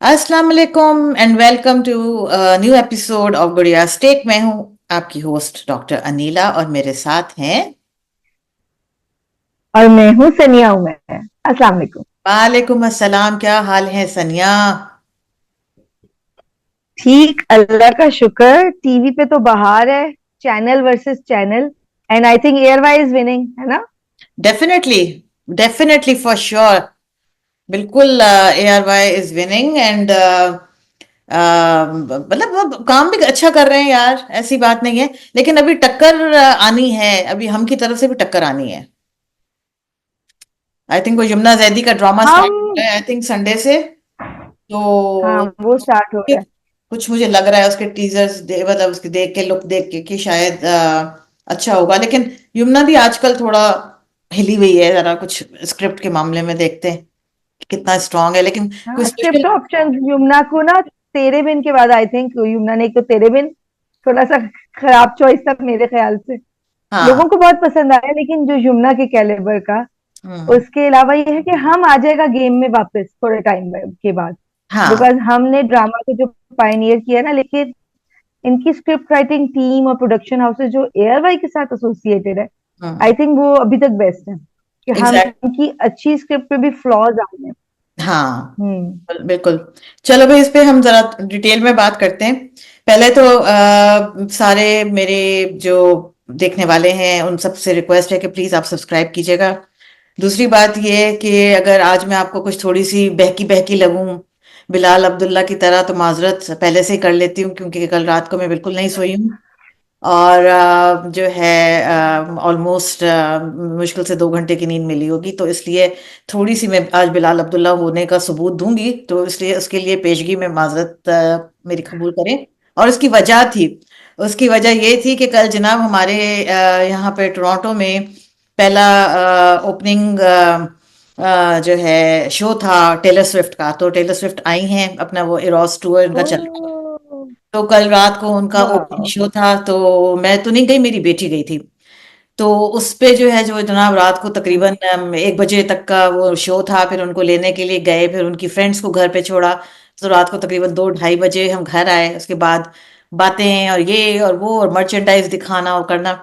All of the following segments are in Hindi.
अस्सलाम वालेकुम and welcome to new episode of Gudiya stake. मैं हूं आपकी होस्ट डॉक्टर अनीला और मेरे साथ हैं। और मैं हूँ सनिया उमर। अस्सलाम वालेकुम। वालेकुम अस्सलाम। क्या हाल है सनिया? ठीक, अल्लाह का शुक्र। टीवी पे तो बहार है, channel versus channel. And I think air is winning, है ना? Definitely, definitely for sure. बिल्कुल, ARY इज विनिंग एंड मतलब वो काम भी अच्छा कर रहे हैं यार, ऐसी बात नहीं है। लेकिन अभी टक्कर आनी है, अभी हम की तरफ से भी टक्कर आनी है। आई थिंक वो यमुना जैदी का ड्रामा स्टार्ट हो हम गया है, आई थिंक संडे से। हाँ, तो वो स्टार्ट हो गया। कुछ मुझे लग रहा है उसके टीजर्स मतलब उसके देख के, लुक देख के कि शायद अच्छा होगा। लेकिन यमुना भी आजकल थोड़ा हिली हुई है जरा, कुछ स्क्रिप्ट के मामले में देखते हैं कि कितना स्ट्रांग है। लेकिन कोई हाँ, स्पेशल। स्क्रिप्ट ऑप्शन युमना को ना, तेरे बिन के बाद आई थिंक युमना ने एक तो तेरे बिन थोड़ा सा खराब चॉइस था मेरे ख्याल से। हाँ। लोगों को बहुत पसंद आया, लेकिन जो युमना के कैलिबर का, हम्म। उसके अलावा ये है कि हम आ जाएगा गेम में वापस थोड़े टाइम के बाद। हाँ। बिकॉज हमने ड्रामा को जो पायनियर किया ना, लेकिन इनकी स्क्रिप्ट राइटिंग टीम और प्रोडक्शन हाउसेस जो एयरवाई के साथ एसोसिएटेड है, आई हम्म। थिंक वो अभी तक बेस्ट है कि हम एग्जैक्ट। इनकी अच्छी स्क्रिप्ट पे भी फ्लॉज आ रहे हैं। हाँ, हम्म। बिल्कुल। चलो भाई, इस पे हम जरा डिटेल में बात करते हैं। पहले तो सारे मेरे जो देखने वाले हैं उन सब से रिक्वेस्ट है कि प्लीज आप सब्सक्राइब कीजिएगा। दूसरी बात ये है कि अगर आज मैं आपको कुछ थोड़ी सी बहकी बहकी लगूं बिलाल अब्दुल्ला की तरह, तो माजरत पहले से ही कर लेती हूँ, क्योंकि कल रात को मैं बिल्कुल नहीं सोई हूँ। और जो है ऑलमोस्ट मुश्किल से 2 घंटे की नींद मिली होगी, तो इसलिए थोड़ी सी मैं आज बिलाल अब्दुल्ला होने का सबूत दूंगी, तो इसलिए उसके लिए पेशगी में माजरत मेरी कबूल करें। और उसकी वजह थी, उसकी वजह ये थी कि कल जनाब हमारे यहाँ पे टोरंटो में पहला ओपनिंग जो है शो था टेलर स्विफ्ट का। तो टेलर स्विफ्ट आई हैं, अपना वो इरोस टूर इनका चल रहा है। ओह, तो कल रात को उनका ओपनिंग वाह। शो था, तो मैं तो नहीं गई, मेरी बेटी गई थी। तो उस पे जो है, जो जनाब रात को तकरीबन 1 बजे तक का वो शो था, फिर उनको लेने के लिए गए, फिर उनकी फ्रेंड्स को घर पे छोड़ा। तो रात को तकरीबन 2-2:30 बजे हम घर आए। उसके बाद बातें और ये और वो और मर्चेंडाइज दिखाना और करना।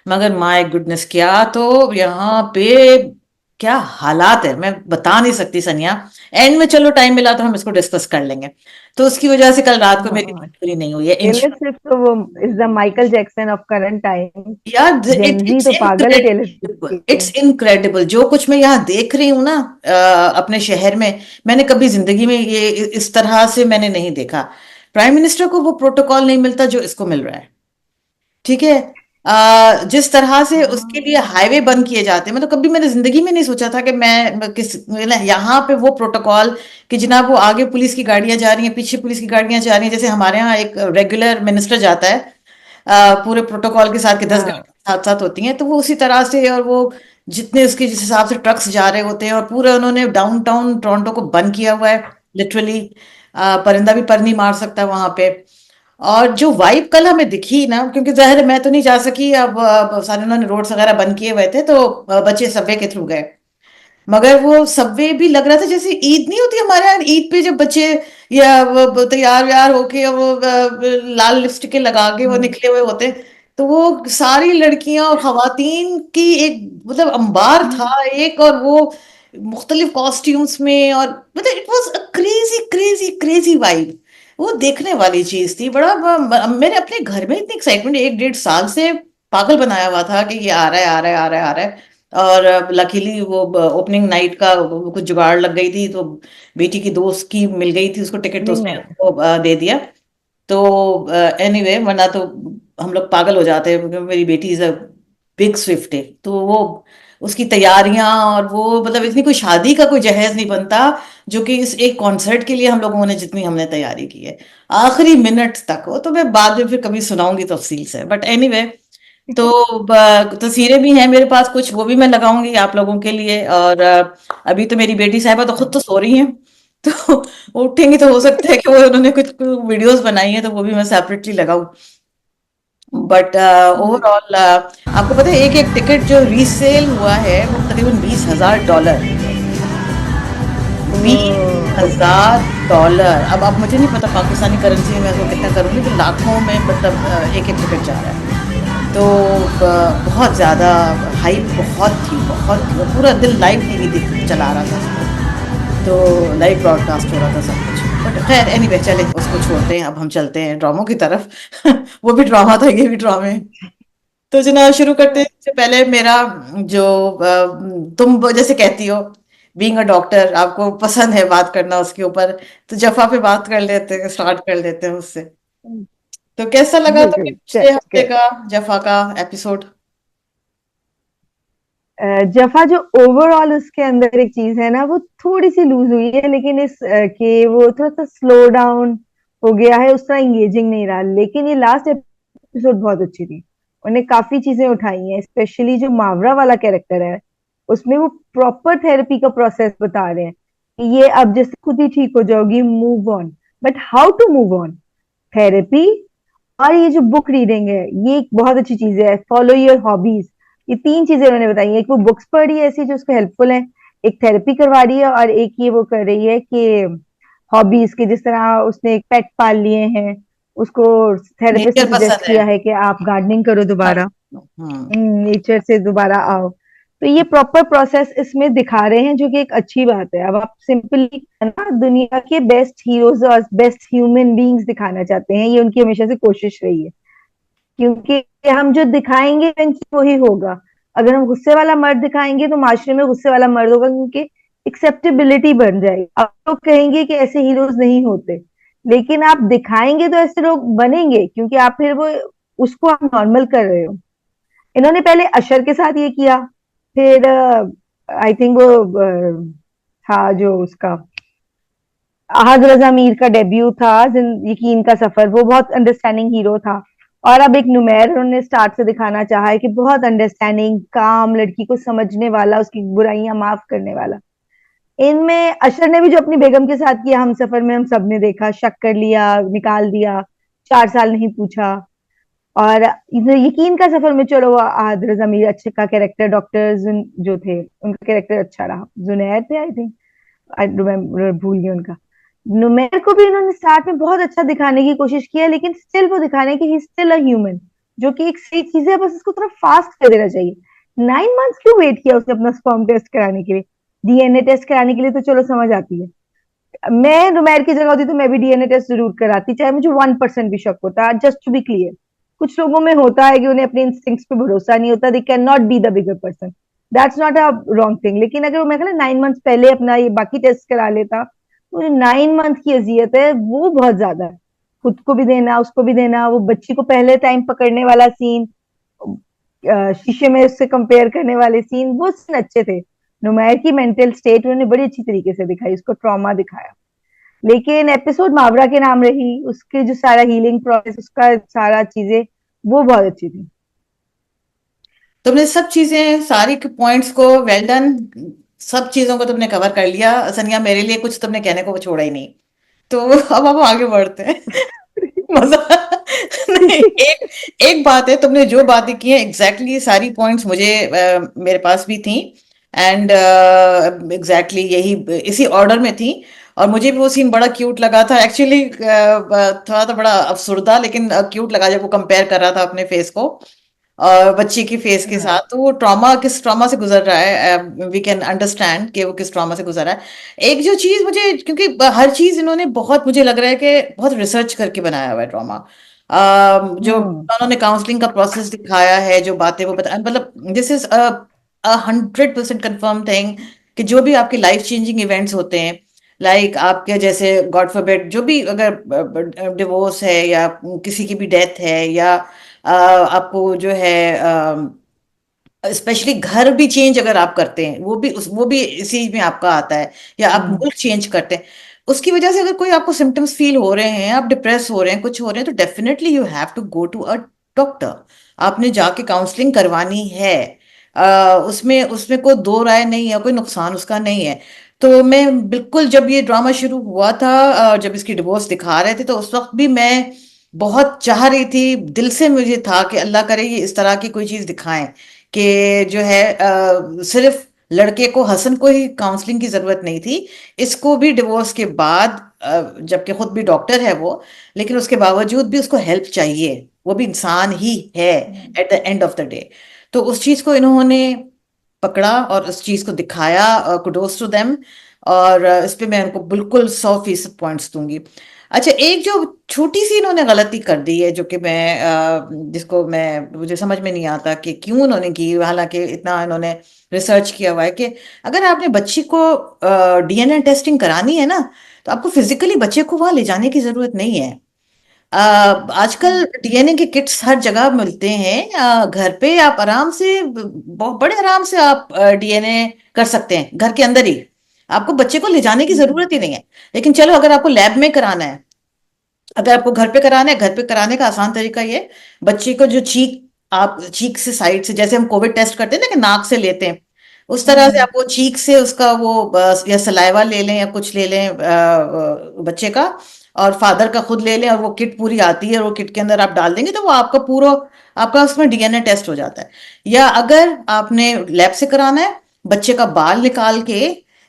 मगर माय गुडनेस, क्या तो यहाँ पे क्या हालात है, मैं बता नहीं सकती सनिया। एंड में चलो टाइम मिला तो हम इसको डिस्कस कर लेंगे। तो उसकी वजह से कल रात को मेरी नींद हाँ, पूरी नहीं हुई है। टेलर स्विफ्ट तो वो is the Michael Jackson of current time. यार जेनजी इट्स तो पागल है टेलर इनक्रेडिबल, स्विफ्ट के। इट्स इनक्रेडिबल जो कुछ मैं यहाँ देख रही हूँ ना अपने शहर में। मैंने कभी जिंदगी में ये इस तरह से मैंने नहीं देखा। प्राइम मिनिस्टर को वो प्रोटोकॉल नहीं मिलता जो इसको मिल रहा है। ठीक है। जिस तरह से उसके लिए हाँ। हाईवे बंद किए जाते हैं, मतलब कभी मैंने जिंदगी में नहीं सोचा था कि मैं किस यहाँ पे वो प्रोटोकॉल कि जनाब वो आगे पुलिस की गाड़ियां जा रही हैं, पीछे पुलिस की गाड़ियां जा रही हैं, जैसे हमारे यहाँ एक रेगुलर मिनिस्टर जाता है पूरे प्रोटोकॉल के साथ, के 10 गाड़ियां हाँ। साथ साथ होती हैं, तो वो उसी तरह से। और वो जितने उसके जिस हिसाब से ट्रक्स जा रहे होते हैं, और पूरे उन्होंने डाउनटाउन टोरंटो को बंद किया हुआ है लिटरली। परिंदा भी पर नहीं मार सकता वहां पे। और जो वाइब कल हमें दिखी ना, क्योंकि जाहिर है मैं तो नहीं जा सकी, अब सारे उन्होंने रोड्स वगैरह बंद किए हुए थे, तो बच्चे सबवे के थ्रू गए। मगर वो सबवे भी लग रहा था जैसे ईद नहीं होती हमारे यहाँ, ईद पे जब बच्चे या वो तैयार व्यार होके और वो लाल लिपस्टिक लगा के वो हम्म। निकले हुए होते। तो वो सारी लड़कियां और खवातीन की एक मतलब अंबार था एक, और वो मुख्तलिफ कॉस्ट्यूम्स में, और मतलब it was a crazy crazy crazy vibe. वो देखने वाली चीज थी। बड़ा मैंने अपने घर में इतनी एक्साइटमेंट 1-1.5 साल से पागल बनाया हुआ था कि ये आ रहा है, आ रहा है, आ रहा है, आ रहा है। और लकीली वो ओपनिंग नाइट का कुछ जुगाड़ लग गई थी, तो बेटी की दोस्त की मिल गई थी उसको टिकट, तो नहीं उसने है। उसको दे दिया। तो एनीवे, वरना तो हम लोग पागल हो जाते हैं, क्योंकि मेरी बेटी इज अ बिग स्विफ्ट है। तो वो उसकी तैयारियां और वो मतलब इतनी कोई शादी का कोई जहेज नहीं बनता जो कि इस एक कॉन्सर्ट के लिए हम लोगों ने जितनी हमने तैयारी की है आखिरी मिनट तक। वो तो मैं बाद में फिर कभी सुनाऊंगी तफसील से, बट एनीवे। तो तस्वीरें भी हैं मेरे पास कुछ, वो भी मैं लगाऊंगी आप लोगों के लिए। और अभी तो मेरी बेटी साहिबा तो खुद तो सो रही हैं, तो वो उठेंगी तो हो सकता है कि वो उन्होंने कुछ वीडियोस बनाई हैं, तो वो भी मैं सेपरेटली लगाऊं। बट ओवरऑल आपको पता है एक एक टिकट जो रीसेल हुआ है वो तकरीबन $20,000। बीस ओह, $1,000। अब मुझे नहीं पता पाकिस्तानी करेंसी में मैं उसको कितना करूँगी, तो लाखों में मतलब एक एक टिकट जा रहा है। तो बहुत ज़्यादा हाइप बहुत थी, बहुत पूरा दिन लाइव टीवी चला रहा था उसको, तो लाइव ब्रॉडकास्ट हो रहा था सब कुछ। बट खैर एनीवे, चले उसको छोड़ते हैं, अब हम चलते हैं ड्रामों की तरफ। वो भी ड्रामा था, ये भी ड्रामे। तो जनाब शुरू करते हैं। सबसे पहले मेरा जो तुम जैसे कहती हो, बीइंग अ डॉक्टर आपको पसंद है बात करना उसके ऊपर, तो जफा पे बात कर लेते हैं, स्टार्ट कर लेते हैं उससे। तो कैसा लगा तुम्हें बिल्कुल, पिछले हफ्ते का जफा का एपिसोड? जफा जो ओवरऑल उसके अंदर एक चीज है ना, वो थोड़ी सी लूज हुई है, लेकिन के वो थोड़ा सा स्लो डाउन हो गया है, उस तरह इंगेजिंग नहीं रहा। लेकिन ये लास्ट एपिसोड बहुत अच्छी थी, उन्हें काफी चीजें उठाई हैं, स्पेशली जो मावरा वाला कैरेक्टर है, उसमें वो प्रॉपर थेरेपी का प्रोसेस बता रहे हैं कि ये अब जैसे खुद ही ठीक हो जाओगी, move on, but how to move on, therapy और ये जो बुक रीडिंग है, ये एक बहुत अच्छी चीज है। फॉलो योर हॉबीज, ये तीन चीजें उन्होंने बताई हैं। एक वो बुक्स पढ़ रही है ऐसी जो उसको हेल्पफुल है, एक थेरेपी करवा रही है, और एक ये वो कर रही है कि हॉबीज के, जिस तरह उसने एक पेट पाल लिए हैं, उसको थेरेपिस्ट ने नेचर सजेस्ट पसंद है। किया है कि आप गार्डनिंग करो दोबारा, हम्म। नेचर से दोबारा आओ। तो ये प्रॉपर प्रोसेस इसमें दिखा रहे हैं, जो कि एक अच्छी बात है। अब आप सिंपली ना दुनिया के बेस्ट हीरोज और बेस्ट ह्यूमन बीइंग्स दिखाना चाहते हैं, ये उनकी हमेशा से कोशिश रही है, क्योंकि हम जो दिखाएंगे इवेंचुअली वही होगा। अगर हम गुस्से वाला मर्द दिखाएंगे तो माशरे में गुस्से वाला मर्द होगा, क्योंकि एक्सेप्टेबिलिटी बन जाएगी। आप लोग कहेंगे कि ऐसे हीरोज नहीं होते, लेकिन आप दिखाएंगे तो ऐसे लोग बनेंगे, क्योंकि आप फिर वो उसको आप नॉर्मल कर रहे हो। इन्होंने पहले अशर के साथ ये किया, फिर आई थिंक वो था जो उसका अहद रजा मीर का डेब्यू था, यकीन का सफर, वो बहुत अंडरस्टैंडिंग हीरो था। और अब एक नुमैर उन्होंने स्टार्ट से दिखाना चाहा है कि बहुत अंडरस्टैंडिंग, काम, लड़की को समझने वाला, उसकी बुराइयां माफ करने वाला। इनमें अशर ने भी जो अपनी बेगम के साथ किया हम सफर में, हम सब ने देखा, शक कर लिया, निकाल दिया, 4 साल नहीं पूछा। और यकीन का सफर में चलो, अहद रजा मीर अच्छे का कैरेक्टर, डॉक्टर जो थे उनका कैरेक्टर अच्छा रहा, जुनैर थे आई थिंक, आई रिमेम्बर, भूल गई उनका। नुमेर को भी इन्होंने स्टार्ट में बहुत अच्छा दिखाने की कोशिश की है, लेकिन स्टिल वो दिखाने की ही स्टिल अ ह्यूमन, जो कि एक सही चीज है, बस इसको थोड़ा फास्ट कर देना चाहिए। 9 मंथ्स क्यों वेट किया उसने अपना स्पर्म टेस्ट कराने के लिए? डीएनए टेस्ट कराने के लिए तो चलो समझ आती है, मैं नुमेर की जगह होती तो मैं भी डीएनए टेस्ट जरूर कराती, चाहे मुझे 1% भी शक होता, जस्ट टू बी क्लियर। कुछ लोगों में होता है कि उन्हें अपने इंस्टिंक्ट्स पे भरोसा नहीं होता, they can not be the bigger person, that's not a wrong thing. लेकिन अगर वो मैं कहना 9 मंथ्स पहले अपना ये बाकी टेस्ट करा लेता, तो जो 9 मंथ की अजियत है वो बहुत ज्यादा है, खुद को भी देना, उसको भी देना, वो बच्ची को पहले टाइम पकड़ने वाला सीन, शीशे में उससे कंपेयर करने वाले सीन, वो सीन अच्छे थे। नुमैर की मेंटल स्टेट उन्होंने बड़ी अच्छी तरीके से दिखाई, उसको ट्रॉमा दिखाया। लेकिन एपिसोड मावरा के नाम रही, उसके जो सारा हीलिंग प्रोसेस, उसका सारा चीजें, वो बहुत अच्छी थी। तुमने सब चीजें, सारी पॉइंट्स को वेल डन, सब चीजों को तुमने कवर कर लिया सनिया, मेरे लिए कुछ तुमने कहने को छोड़ा ही नहीं। तो अब हम आगे बढ़ते हैं। मजा नहीं, एक एक बात है, तुमने जो बातें की हैं एग्जैक्टली सारी पॉइंट्स मुझे मेरे पास भी थी, एंड एग्जैक्टली यही इसी ऑर्डर में थी। और मुझे भी वो सीन बड़ा क्यूट लगा था एक्चुअली, थोड़ा तो बड़ा अफसुर्दा लेकिन क्यूट लगा जब वो कंपेयर कर रहा था अपने फेस को और बच्ची की फेस के हाँ। साथ। तो वो ट्रॉमा, किस ट्रॉमा से गुजर रहा है, वी कैन अंडरस्टैंड कि वो किस ट्रॉमा से गुजर रहा है। एक जो चीज मुझे, क्योंकि हर चीज इन्होंने बहुत, मुझे लग रहा है कि बहुत रिसर्च करके बनाया हुआ है ट्रॉमा। जो हम्म। उन्होंने काउंसलिंग का प्रोसेस दिखाया है, जो बातें वो बता, मतलब दिस इज 100% कंफर्म थिंग कि जो भी आपके लाइफ चेंजिंग इवेंट्स होते हैं, लाइक आपके जैसे गॉड फॉरबिड जो भी, अगर डिवोर्स है या किसी की भी डेथ है, या आपको जो है स्पेशली घर भी चेंज अगर आप करते हैं, वो भी इसी में आपका आता है, या आप हम्म। मुल्क चेंज करते हैं, उसकी वजह से अगर कोई आपको सिम्टम्स फील हो रहे हैं, आप डिप्रेस हो रहे हैं, कुछ हो रहे हैं, तो definitely you have to go to a doctor. आपने जाके काउंसलिंग करवानी है। उसमें उसमें कोई दो राय नहीं है, कोई नुकसान उसका नहीं है। तो मैं बिल्कुल, जब ये ड्रामा शुरू हुआ था, जब इसकी डिवोर्स दिखा रहे थे, तो उस वक्त भी मैं बहुत चाह रही थी, दिल से मुझे था कि अल्लाह करे ये इस तरह की कोई चीज दिखाएं कि जो है सिर्फ लड़के को, हसन को ही काउंसलिंग की जरूरत नहीं थी, इसको भी डिवोर्स के बाद, जबकि खुद भी डॉक्टर है वो, लेकिन उसके बावजूद भी उसको हेल्प चाहिए, वो भी इंसान ही है hmm, at the end of the day. तो उस चीज को इन्होंने पकड़ा और उस चीज को दिखाया, कुडोस टू देम। और इस पे मैं उनको बिल्कुल 100% पॉइंट्स दूंगी। अच्छा, एक जो छोटी सी इन्होंने गलती कर दी है, जो कि मैं जिसको मैं, मुझे समझ में नहीं आता कि क्यों उन्होंने की, हालांकि इतना इन्होंने रिसर्च किया हुआ है कि अगर आपने बच्ची को डीएनए टेस्टिंग करानी है ना, तो आपको फिजिकली बच्चे को वहां ले जाने की जरूरत नहीं है। आजकल हम्म, डीएनए के किट्स हर जगह मिलते हैं, घर पे आप आराम से, बड़े आराम से आप डीएनए कर सकते हैं घर के अंदर ही। आपको बच्चे को ले जाने की हम्म, जरूरत ही नहीं है। लेकिन चलो, अगर आपको लैब में कराना है, अगर आपको घर पे कराना है, घर पे कराने का आसान तरीका ये, बच्चे को जो चीक, आप चीक से साइड से, जैसे हम कोविड टेस्ट करते हैं ना कि नाक से लेते हैं, उस तरह से हम्म, आप वो चीक से उसका वो या सलाइवा ले लें या कुछ ले लें बच्चे का, और फादर का खुद ले लें, और वो किट पूरी आती है, और वो किट के अंदर आप डाल देंगे तो वो आपका पूरा, आपका उसमें डीएनए टेस्ट हो जाता है। या अगर आपने लैब से कराना है, बच्चे का बाल निकाल के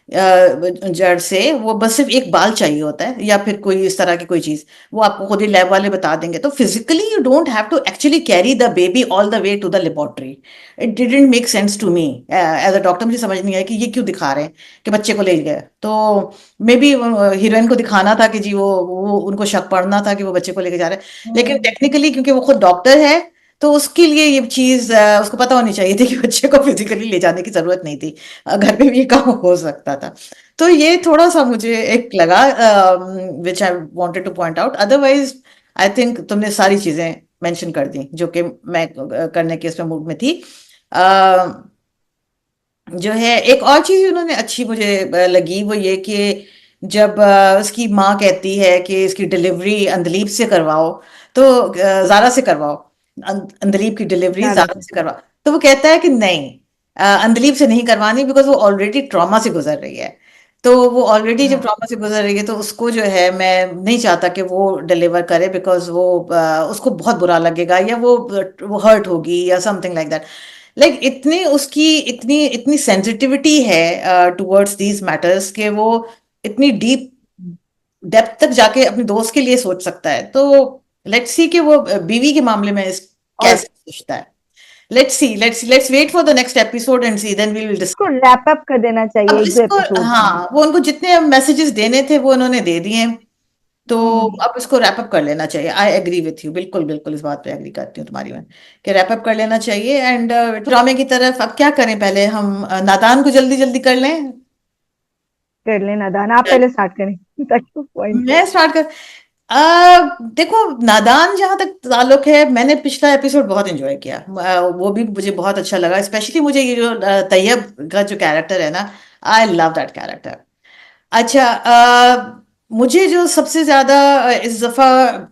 जड़ से, वो बस सिर्फ एक बाल चाहिए होता है, या फिर कोई इस तरह की कोई चीज, वो आपको खुद ही लैब वाले बता देंगे। तो physically you don't have to actually carry the baby all the way to the laboratory. It didn't make sense to me as a doctor, मुझे समझ नहीं आया कि ये क्यों दिखा रहे हैं कि बच्चे को ले गए। तो मे बी हीरोइन को दिखाना था कि जी वो उनको शक पड़ना था कि वो बच्चे को लेके जा रहे हैं, लेकिन हम्म, टेक्निकली क्योंकि वो खुद डॉक्टर है, तो उसके लिए ये चीज उसको पता होनी चाहिए थी कि बच्चे को फिजिकली ले जाने की जरूरत नहीं थी, घर पे भी ये काम हो सकता था। तो ये थोड़ा सा मुझे एक लगा, which I wanted to point out. Otherwise I think तुमने सारी चीजें मेंशन कर दी जो कि मैं करने के इसमें मूड में थी। अ, जो है, एक और चीज उन्होंने अच्छी मुझे लगी, वो ये कि जब उसकी माँ कहती है कि इसकी डिलीवरी अंदलीब से करवाओ, तो जारा से करवाओ, अंदलीब की डिलीवरी ज्यादा जारा से। से करवाओ। तो वो कहता है कि नहीं, अंदलीब से नहीं करवानी, बिकॉज वो ऑलरेडी ट्रॉमा से गुजर रही है। तो वो ऑलरेडी जब हाँ। ट्रॉमा से गुजर रही है, तो उसको जो है, मैं नहीं चाहता कि वो डिलीवर करे, बिकॉज वो उसको बहुत बुरा लगेगा, या वो हर्ट होगी या समथिंग लाइक दैट। लाइक इतनी उसकी इतनी इतनी सेंसिटिविटी है टुवर्ड्स दीज मैटर्स, के वो इतनी डीप डेप्थ तक जाके अपने दोस्त के लिए सोच सकता है। तो लेट्स सी कि वो बीवी के मामले में और कैसे सोचता है। Let's wait for the next episode and see, then we will discuss. इसको रैप अप कर देना अब चाहिए एक दो इसको, एपिसोड्स में। हाँ, वो उनको जितने मैसेजेस देने थे वो उन्होंने दे दिए हैं। तो हम्म, अब इसको रैप अप कर लेना चाहिए। आई एग्री विथ यू, बिल्कुल बिल्कुल इस बात पे एग्री करती हूँ तुम्हारी मैं, कि रैप अप कर लेना चाहिए। एंड ड्रामे की तरफ अब क्या करें, पहले हम नादान को जल्दी जल्दी कर लें। कर लेना दान, आप पहले स्टार्ट करें ताकि पॉइंट हो। मैं स्टार्ट कर, देखो, नादान जहां तक ताल्लुक है, मैंने पिछला एपिसोड बहुत एंजॉय किया, वो भी मुझे बहुत अच्छा लगा। स्पेशली मुझे ये जो तैयब का जो कैरेक्टर है ना, आई लव दैट कैरेक्टर। अच्छा, मुझे जो सबसे ज्यादा इस दफा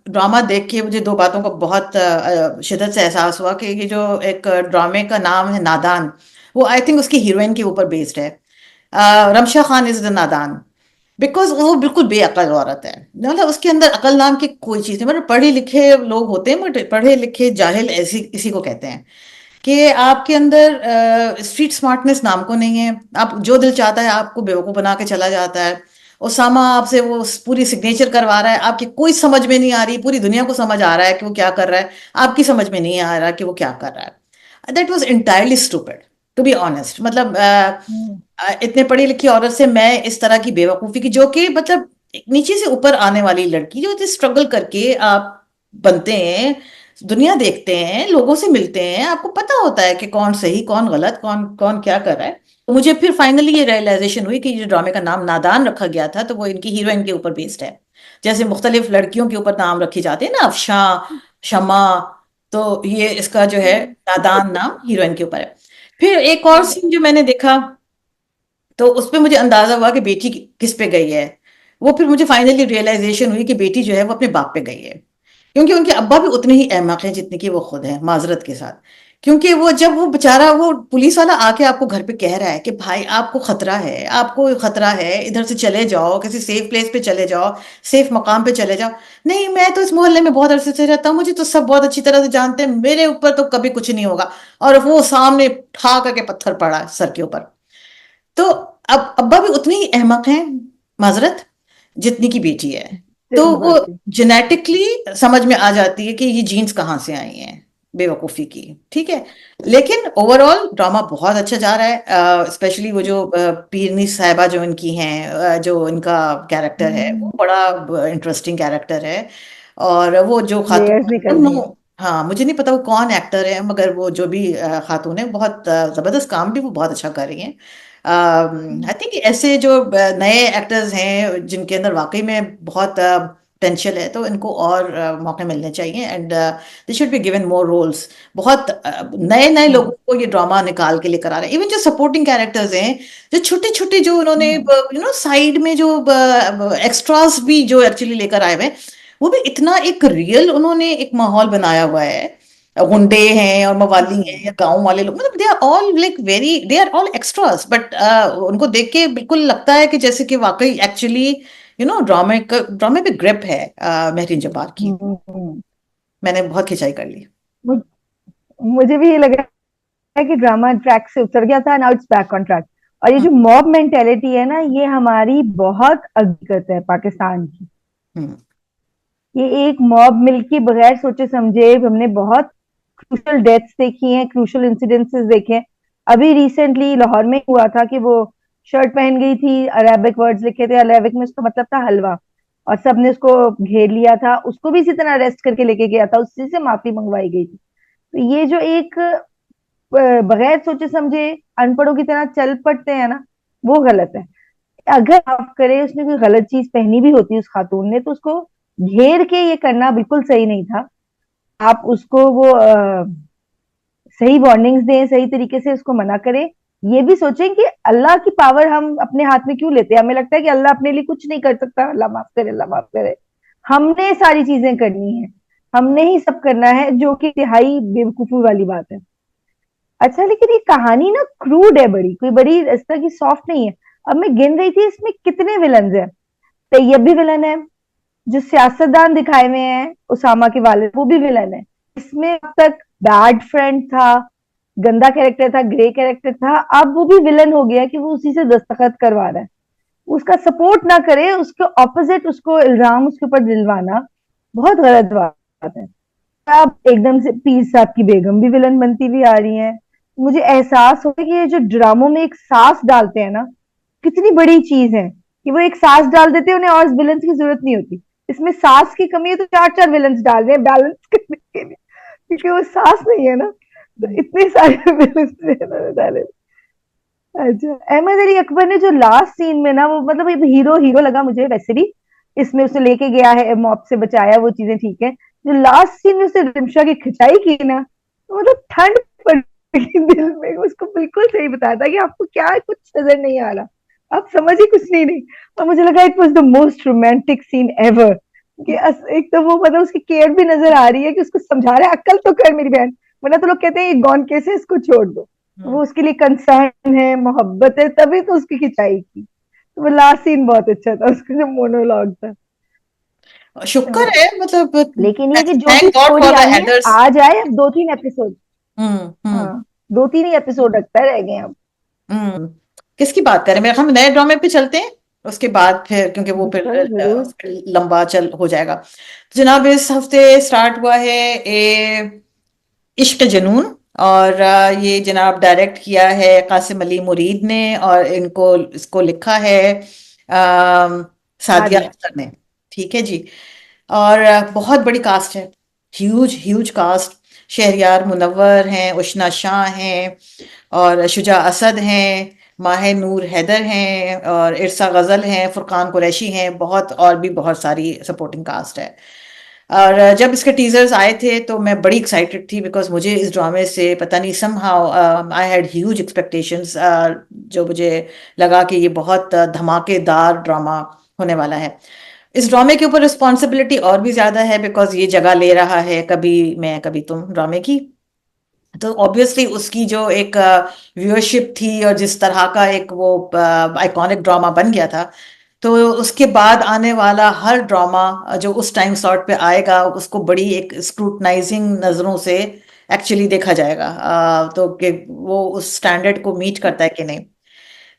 ड्रामा देख के मुझे दो बातों का बहुत शिद्दत से एहसास हुआ, कि ये जो एक ड्रामे का नाम है नादान, वो आई थिंक उसकी हीरोइन के ऊपर बेस्ड है। रमशा खान इज द नादान, बिकॉज वो बिल्कुल बेअकल औरत है। मतलब उसके अंदर अकल नाम की कोई चीज नहीं। मतलब पढ़े लिखे लोग होते हैं, बट पढ़े लिखे जाहिल ऐसी इसी को कहते हैं, कि आपके अंदर स्ट्रीट स्मार्टनेस नाम को नहीं है। आप जो दिल चाहता है आपको बेवकूफ बना के चला जाता है। ओसामा आपसे वो पूरी सिग्नेचर करवा रहा है, आपकी कोई समझ में नहीं आ रही, पूरी दुनिया को समझ आ रहा है कि वो क्या कर रहा है, आपकी समझ में नहीं आ रहा कि वो क्या कर रहा है। That was entirely stupid, to be honest. मतलब हम्म, इतने पढ़ी लिखी औरत से मैं इस तरह की बेवकूफी की, जो कि मतलब एक नीचे से ऊपर आने वाली लड़की, जो स्ट्रगल करके आप बनते हैं, दुनिया देखते हैं, लोगों से मिलते हैं, आपको पता होता है कि कौन सही कौन गलत, कौन कौन क्या कर रहा है। तो मुझे फिर फाइनली ये रियलाइजेशन हुई कि ये ड्रामे का नाम नादान रखा गया था, तो वो इनकी हीरोइन के ऊपर बेस्ड है। जैसे मुख्तलिफ लड़कियों के ऊपर नाम रखे जाते हैं ना, अफशा, शमा, तो ये इसका जो है नादान नाम हीरोइन के ऊपर है। फिर एक और सीन जो मैंने देखा, तो उस पे मुझे अंदाजा हुआ कि बेटी किस पे गई है। वो फिर मुझे फाइनली रियलाइजेशन हुई कि बेटी जो है वो अपने बाप पे गई है, क्योंकि उनके अब्बा भी उतने ही अहमक हैं जितने कि वो खुद हैं, माजरत के साथ। क्योंकि वो जब वो बेचारा वो पुलिस वाला आके आपको घर पे कह रहा है कि भाई आपको खतरा है, आपको खतरा है, इधर से चले जाओ, किसी सेफ प्लेस पे चले जाओ, सेफ मकाम पे चले जाओ। नहीं, मैं तो इस मोहल्ले में बहुत अरसे से रहता हूँ, मुझे तो सब बहुत अच्छी तरह से जानते हैं, मेरे ऊपर तो कभी कुछ नहीं होगा। और वो सामने ठा करके पत्थर पड़ा सर के ऊपर। तो अब अब्बा भी उतनी ही अहमक हैं, माजरत, जितनी की बेटी है। तो सही वो बात है। जेनेटिकली समझ में आ जाती है कि ये जीन्स कहाँ से आई हैं, बेवकूफ़ी की, ठीक है। लेकिन ओवरऑल ड्रामा बहुत अच्छा जा रहा है, स्पेशली वो जो पीरनी साहिबा जो इनकी हैं, जो इनका कैरेक्टर है वो हम्म, बड़ा इंटरेस्टिंग कैरेक्टर है। और वो जो लेयर्स निकल रही खातून, हैं। हाँ मुझे नहीं पता वो कौन एक्टर है, मगर वो जो भी खातून है बहुत जबरदस्त काम भी वो बहुत अच्छा कर रही हैं। आई थिंक ऐसे जो नए एक्टर्स हैं जिनके अंदर वाकई में बहुत पोटेंशियल है, तो इनको और मौके मिलने चाहिए, and they should be given more roles. बहुत नए नए लोगों हम्म, को ये ड्रामा निकाल के लेकर आ रहे हैं, इवन जो सपोर्टिंग कैरेक्टर्स हैं, जो छोटे छोटे जो उन्होंने हम्म, साइड में जो एक्स्ट्रास भी जो एक्चुअली लेकर आए हुए हैं, वो भी इतना एक रियल उन्होंने एक माहौल बनाया हुआ है। गुंडे हैं और मवाली हैं या गांव वाले लोग, मतलब they are all like very, they are all extras, but उनको देख के बिल्कुल लगता है कि जैसे कि वाकई एक्चुअली ड्रामे पे ग्रिप है महरीन जब्बार की। हम्म। मैंने बहुत खिंचाई कर ली। मुझ- मुझे भी ये लग रहा है कि ड्रामा ट्रैक से उतर गया था, now it's back on track. और ये हम्म। जो मॉब मेंटेलिटी है ना, ये हमारी बहुत हकीकत है पाकिस्तान की। हम्म। ये एक मॉब मिलके बगैर सोचे समझे हमने बहुत क्रूशल डेथ्स देखी हैं, क्रूशल इंसिडेंसेस देखे हैं। अभी रिसेंटली लाहौर में हुआ था कि वो शर्ट पहन गई थी, अरेबिक वर्ड्स लिखे थे, अरेबिक में उसका मतलब था हलवा, और सबने उसको घेर लिया था, उसको भी इसी तरह अरेस्ट करके लेके गया था, उसी से माफी मंगवाई गई थी। तो ये जो एक बगैर सोचे समझे अनपढ़ों की तरह चल पड़ते हैं ना, वो गलत है। अगर आप करें, उसने कोई गलत चीज पहनी भी होती उस खातून ने, तो उसको घेर के ये करना बिल्कुल सही नहीं था। आप उसको वो सही वार्निंग्स दें, सही तरीके से उसको मना करें। ये भी सोचें कि अल्लाह की पावर हम अपने हाथ में क्यों लेते हैं। हमें लगता है कि अल्लाह अपने लिए कुछ नहीं कर सकता, अल्लाह माफ करे, अल्लाह माफ करे। हमने सारी चीजें करनी है, हमने ही सब करना है, जो कि तिहाई बेवकूफी वाली बात है। अच्छा, लेकिन ये कहानी ना क्रूड है, बड़ी कोई बड़ी इस तरह की सॉफ्ट नहीं है। अब मैं गिन रही थी इसमें कितने विलन हैं। तैयब भी विलन है, जो सियासतदान दिखाए हुए हैं उसामा के वालिद, वो भी विलन है इसमें। अब तक बैड फ्रेंड था, गंदा कैरेक्टर था, ग्रे कैरेक्टर था, अब वो भी विलन हो गया कि वो उसी से दस्तखत करवा रहा है। उसका सपोर्ट ना करे, उसके ऑपोजिट उसको इल्जाम उसके ऊपर दिलवाना बहुत गलत बात है। अब एकदम से पीर साहब की बेगम भी विलन बनती हुई आ रही है। मुझे एहसास हो कि ये जो ड्रामों में एक सास डालते हैं ना, कितनी बड़ी चीज है कि वो एक सास डाल देते हैं, उन्हें और विलन्स की जरूरत नहीं होती। इसमें सास की कमी है तो चार चार विलन्स डाल रहे हैं बैलेंस करने के लिए, क्योंकि वो सास नहीं है ना, तो इतने सारे विलन्स डाले। अच्छा, अहमद अली अकबर ने जो लास्ट सीन में ना, वो मतलब एक हीरो हीरो लगा मुझे वैसे भी। इसमें उसे लेके गया है, मॉब से बचाया, वो चीजें ठीक है। जो लास्ट सीन में उसे रिमशा की खिंचाई की ना, तो मतलब ठंड पड़ गई दिल में। उसको बिल्कुल सही बताया था कि आपको क्या है, कुछ नजर नहीं आ रहा, आप समझ ही कुछ नहीं। और मुझे लगा it was the most romantic scene ever. कि एक तो वो मतलब उसकी केयर भी नजर आ रही है कि उसको समझा रहा है, अक्ल तो कर मेरी बहन, वरना तो लोग कहते हैं ये गॉन केस है, इसको छोड़ दो। हम्म। वो उसके लिए कंसर्न है, मोहब्बत है, तभी तो उसकी खिंचाई की। तो वो लास्ट सीन बहुत अच्छा था, उसका जो मोनोलॉग था। शुक्र हाँ, है, मतलब लेकिन ये कि जो भी thank God story for the आई है हेदर्स। आ जाए, अब दो तीन एपिसोड। हम्म। हम्म। हाँ, दो तीन ही एपिसोड रखता है, रह गए हैं अब। हम्म। किसकी बात करें, मेरे हम नए ड्रामे पे चलते हैं उसके बाद फिर, क्योंकि वो फिर चलो जरूर। लंबा चल हो जाएगा। जनाब, इस हफ्ते स्टार्ट हुआ है ए इश्क जुनून, और ये जनाब डायरेक्ट किया है कासिम अली मुरीद ने, और इनको इसको लिखा है सादिया हादिया। अख्तर ने। ठीक है जी। और बहुत बड़ी कास्ट है, huge huge cast. Shahryar Munawar हैं, उशना शाह हैं, और शुजा असद हैं, माह नूर हैदर हैं, और इरसा गजल हैं, फुरकान कुरैशी हैं, बहुत और भी बहुत सारी सपोर्टिंग कास्ट है। और जब इसके टीजर्स आए थे तो मैं बड़ी एक्साइटेड थी, बिकॉज मुझे इस ड्रामे से पता नहीं somehow I had huge expectations, जो मुझे लगा कि ये बहुत धमाकेदार ड्रामा होने वाला है। इस ड्रामे के ऊपर रिस्पॉन्सिबिलिटी और भी ज्यादा है, बिकॉज ये जगह ले रहा है कभी मैं कभी तुम ड्रामे की। तो ऑब्वियसली उसकी जो एक व्यूअरशिप थी, और जिस तरह का एक वो आइकॉनिक ड्रामा बन गया था, तो उसके बाद आने वाला हर ड्रामा जो उस टाइम स्लॉट पे आएगा, उसको बड़ी एक स्क्रूटनाइजिंग नज़रों से एक्चुअली देखा जाएगा, तो कि वो उस स्टैंडर्ड को मीट करता है कि नहीं।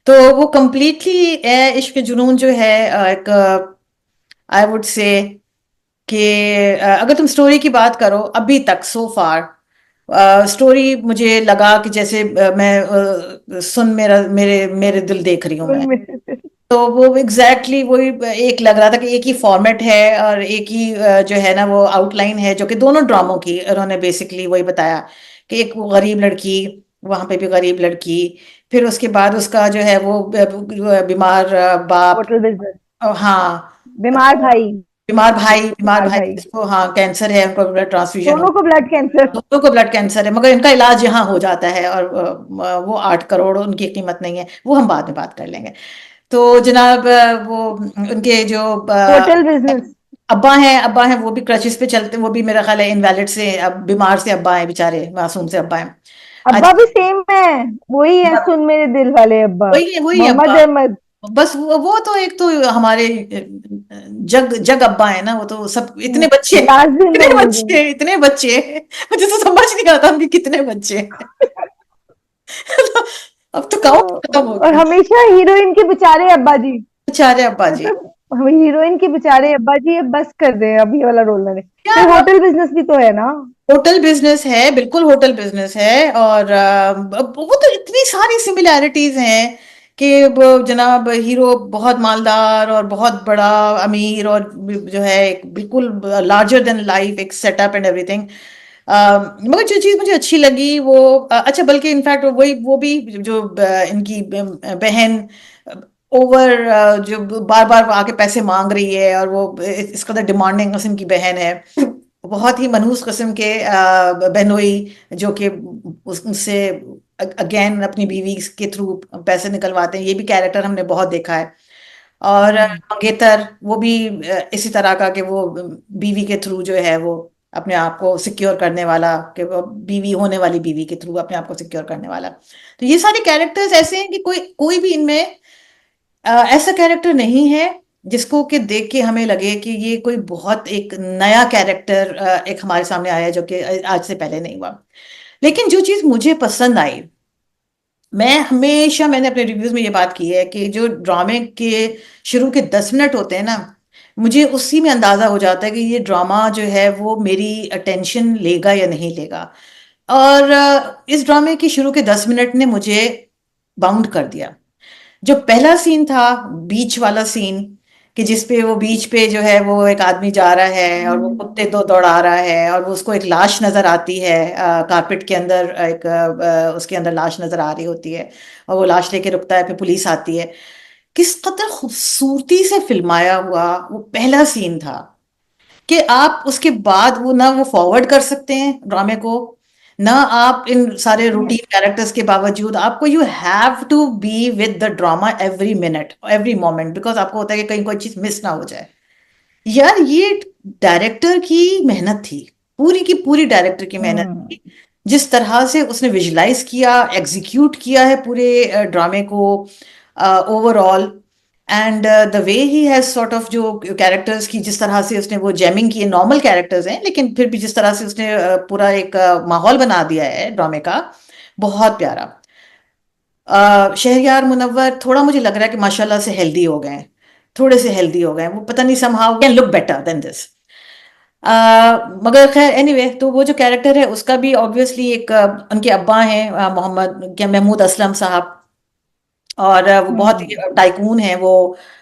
तो वो कंप्लीटली इश्क जुनून जो है एक आई वुड से कि अगर तुम स्टोरी की बात करो अभी तक सो फार स्टोरी मुझे लगा कि जैसे मैं सुन मेरा मेरे मेरे दिल देख रही हूँ मैं। उनमें तो वो एग्जैक्टली वही एक लग रहा था कि एक ही फॉर्मेट है और एक ही जो है ना वो आउटलाइन है जो कि दोनों ड्रामों की उन्होंने बेसिकली वही बताया कि एक वो गरीब लड़की, वहां पे भी गरीब लड़की, फिर उसके बाद उसका जो है वो बीमार बाप, होटल बिजनेस, हाँ बीमार भाई, बीमार बीमार भाई भाई, जिसको हाँ कैंसर है, उनको ब्लड ट्रांसफ्यूजन, दोनों को ब्लड कैंसर। दोनों को ब्लड कैंसर है मगर इनका इलाज यहाँ हो जाता है और वो 8 करोड़ उनकी कीमत नहीं है, वो हम बाद में बात कर लेंगे। तो जनाब वो उनके जो होटल बिजनेस। अब्बा हैं वो भी क्रचेस पे चलते हैं, वो भी मेरा ख्याल है इनवैलिड से, अब बीमार से अब्बा हैं बेचारे, मासूम से अब्बा हैं। अब्बा भी अच्छा, सेम है, वही है सुन मेरे दिल वाले अब्बा, वही अब्बा, मोहम्मद अहमद। बस वो तो एक तो हमारे जग जग अब्बा है ना, वो तो सब इतने बच्चे, यासिन इतने ममूदूं। बच्चे इतने बच्चे, मुझे तो समझ नहीं आता उनके कितने बच्चे। अब तो काउंट खत्म हो और गया। हमेशा हीरोइन के बेचारे अब्बा जी, बेचारे अब्बा जी। मतलब हीरोइन के बेचारे अब्बा जी, अब बस कर दे अब ये वाला रोल मैंने। फिर यार होटल बिजनेस भी तो है ना। होटल बिजनेस है, बिल्कुल होटल बिजनेस है, और वो तो इतनी सारी सिमिलैरिटीज हैं कि वो जनाब हीरो बहुत मालदार और बहुत बड़ा अमीर और जो है एक बिल्कुल लार्जर देन लाइफ एक सेटअप एंड एवरीथिंग। मगर जो चीज मुझे अच्छी लगी वो अच्छा, बल्कि इनफैक्ट वही वो भी जो इनकी बहन ओवर जो बार बार आके पैसे मांग रही है और वो इस कदर डिमांडिंग किस्म की बहन है, बहुत ही मनहूस किस्म के बहनोई जो कि उससे अगेन अपनी बीवी के थ्रू पैसे निकलवाते हैं, ये भी कैरेक्टर हमने बहुत देखा है। और हम्म। मंगेतर वो भी इसी तरह का कि वो बीवी के थ्रू जो है वो अपने आप को सिक्योर करने वाला, कि वो बीवी होने वाली बीवी के थ्रू अपने आप को सिक्योर करने वाला। तो ये सारे कैरेक्टर्स ऐसे हैं कि कोई कोई भी इनमें ऐसा कैरेक्टर नहीं है जिसको कि देख के हमें लगे कि ये कोई बहुत एक नया कैरेक्टर एक हमारे सामने आया है जो कि आज से पहले नहीं हुआ। लेकिन जो चीज मुझे पसंद आई, मैंने अपने रिव्यूज में ये बात की है कि जो ड्रामे के शुरू के 10 मिनट होते हैं ना, मुझे उसी में अंदाजा हो जाता है कि ये ड्रामा जो है वो मेरी अटेंशन लेगा या नहीं लेगा। और इस ड्रामे के शुरू के 10 मिनट ने मुझे बाउंड कर दिया। जो पहला सीन था, बीच वाला सीन, कि जिसपे वो बीच पे जो है वो एक आदमी जा रहा है और वो कुत्ते दो दौड़ा रहा है और वो उसको एक लाश नजर आती है, कारपेट के अंदर एक उसके अंदर लाश नजर आ रही होती है और वो लाश लेके रुकता है, फिर पुलिस आती है। किस कदर खूबसूरती से फिल्माया हुआ वो पहला सीन था कि आप उसके बाद वो ना वो फॉरवर्ड कर सकते हैं ड्रामे को, ना आप इन सारे रूटीन कैरेक्टर्स के बावजूद आपको you have to be with the drama every minute every moment, because आपको होता है कि कहीं कोई चीज मिस ना हो जाए। यार ये डायरेक्टर की मेहनत थी, पूरी की पूरी डायरेक्टर की मेहनत हम्म। थी। जिस तरह से उसने विजुलाइज किया, एग्जीक्यूट किया है पूरे ड्रामे को overall, and the way he has sort of जो कैरेक्टर्स की जिस तरह से उसने वो जैमिंग की है, नॉर्मल कैरेक्टर्स हैं लेकिन फिर भी जिस तरह से उसने पूरा एक माहौल बना दिया है ड्रामे का, बहुत प्यारा। शहरयार मुनव्वर थोड़ा मुझे लग रहा है कि माशाल्लाह से हेल्दी हो गए हैं, थोड़े से हेल्दी हो गए हैं, वो पता नहीं somehow can look better than this. मगर खैर एनीवे, तो वो जो कैरेक्टर है उसका भी ऑब्वियसली एक उनके अब्बा हैं मोहम्मद क्या महमूद असलम साहब, और वो बहुत ही हम्म। टाइकून है वो,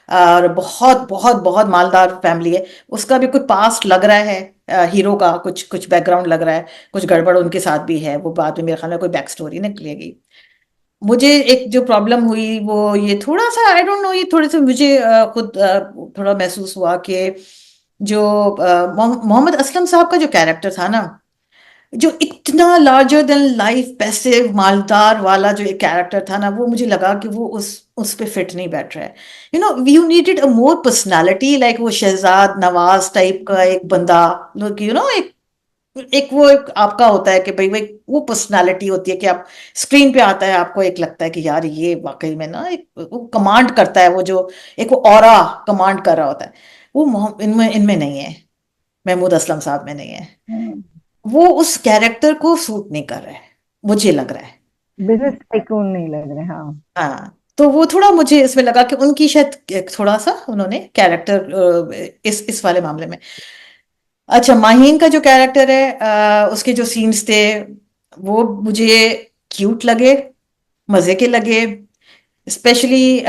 और बहुत बहुत बहुत मालदार फैमिली है। उसका भी कुछ पास्ट लग रहा है, हीरो का कुछ कुछ बैकग्राउंड लग रहा है, कुछ गड़बड़ उनके साथ भी है, वो बाद में मेरे ख्याल में कोई बैक स्टोरी निकलेगी। मुझे एक जो प्रॉब्लम हुई वो ये थोड़ा सा आई डोंट नो, ये थोड़े से मुझे खुद थोड़ा महसूस हुआ कि जो मोहम्मद असलम साहब का जो कैरेक्टर था ना, जो इतना लार्जर देन लाइफ पैसिव मालदार वाला जो एक कैरेक्टर था ना, वो मुझे लगा कि वो उस पे फिट नहीं बैठ रहा है। You needed a more personality, like वो शहजाद नवाज टाइप का एक बंदा, एक एक वो एक आपका होता है कि भाई वो पर्सनालिटी होती है कि आप स्क्रीन पे आता है, आपको एक लगता है कि यार ये वाकई में ना एक वो कमांड करता है, वो जो एक वो ऑरा कमांड कर रहा होता है, वो इनमें इनमें नहीं है, महमूद असलम साहब में नहीं है। हम्म। वो उस कैरेक्टर को सूट नहीं कर रहा है, मुझे लग रहा है। बिजनेस टाइकून नहीं लग रहे, हाँ। हाँ, तो वो थोड़ा मुझे इसमें लगा कि उनकी शायद थोड़ा सा उन्होंने कैरेक्टर इस वाले मामले में। अच्छा, माहीन का जो कैरेक्टर है, उसके जो सीन्स थे वो मुझे क्यूट लगे, मजे के लगे। स्पेशली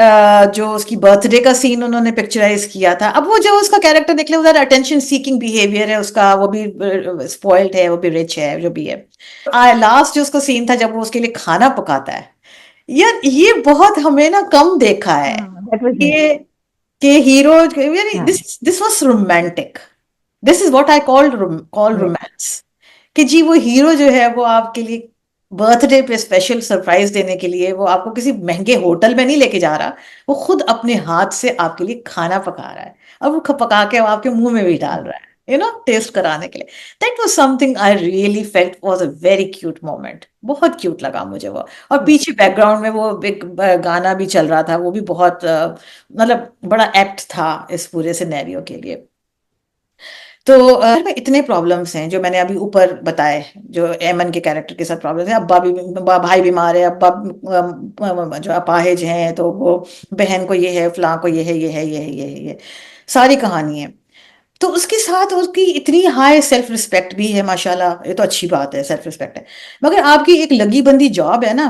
जो उसकी बर्थडे का सीन उन्होंने पिक्चराइज किया था। अब वो जो उसका कैरेक्टर निकले, उधर अटेंशन सीकिंग बिहेवियर है उसका, वो भी स्पॉइल्ड है, वो भी रिच है, जो भी है। लास्ट जो उसका सीन था जब वो उसके लिए खाना पकाता है, यार ये बहुत हमें ना कम देखा है हाँ, दैट वाज नाइस। कि हीरो, हाँ, this this was romantic. This is what I call right. Romance. कि जी वो हीरो जो है वो आपके लिए बर्थडे पे स्पेशल सरप्राइज देने के लिए वो आपको किसी महंगे होटल में नहीं लेके जा रहा, वो खुद अपने हाथ से आपके लिए खाना पका रहा है, और वो पका के वो आपके मुंह में भी डाल रहा है, टेस्ट कराने के लिए। That was something I really felt was a very cute moment. बहुत क्यूट लगा मुझे वो। और पीछे बैकग्राउंड में वो एक गाना भी चल रहा था, वो भी बहुत मतलब बड़ा एक्ट था इस पूरे सिनेरियो के लिए। तो में इतने प्रॉब्लम्स हैं जो मैंने अभी ऊपर बताए, जो एमन के कैरेक्टर के साथ प्रॉब्लम्स हैं। अब्बा भी, भाई बीमार है, अब्बा जो अपाहिज हैं, तो वो बहन को ये है, फलां को ये है, ये है, ये है, ये है, ये सारी कहानी है। तो उसके साथ उसकी इतनी हाई सेल्फ रिस्पेक्ट भी है, माशाल्लाह, ये तो अच्छी बात है, सेल्फ रिस्पेक्ट है। मगर आपकी एक लगी बंदी जॉब है ना,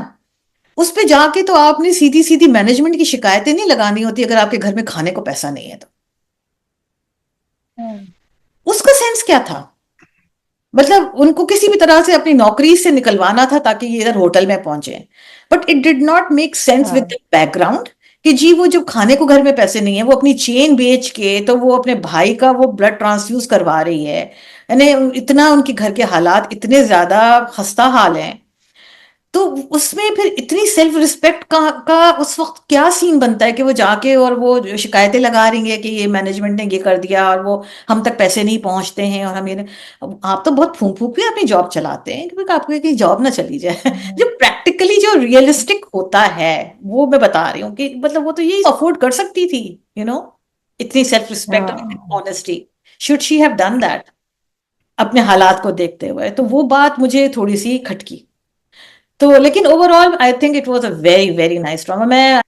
उस पे जाके तो आपने सीधी सीधी मैनेजमेंट की शिकायतें नहीं लगानी होती अगर आपके घर में खाने को पैसा नहीं है तो। हम्म। उसका सेंस क्या था? मतलब उनको किसी भी तरह से अपनी नौकरी से निकलवाना था ताकि ये इधर होटल में पहुंचे। But it did not make sense with the हाँ, बैकग्राउंड कि जी वो जब खाने को घर में पैसे नहीं है, वो अपनी चेन बेच के तो वो अपने भाई का वो ब्लड ट्रांसफ्यूज करवा रही है। यानी इतना उनके घर के हालात इतने ज्यादा खस्ता हाल हैं। तो उसमें फिर इतनी सेल्फ रिस्पेक्ट का उस वक्त क्या सीन बनता है कि वो जाके और वो शिकायतें लगा रही है कि ये मैनेजमेंट ने ये कर दिया और वो हम तक पैसे नहीं पहुंचते हैं, और हम ये अब आप तो बहुत फूंक फूंक के अपनी जॉब चलाते हैं कि आपको कहीं जॉब ना चली जाए। हम्म, जो प्रैक्टिकली जो रियलिस्टिक होता है वो मैं बता रही हूँ कि मतलब वो तो ये अफोर्ड कर सकती थी, इतनी सेल्फ रिस्पेक्ट और हाँ। Honesty. Should she have done that अपने हालात को देखते हुए? तो वो बात मुझे थोड़ी सी खटकी। तो लेकिन overall I think it was a very very nice drama. मैं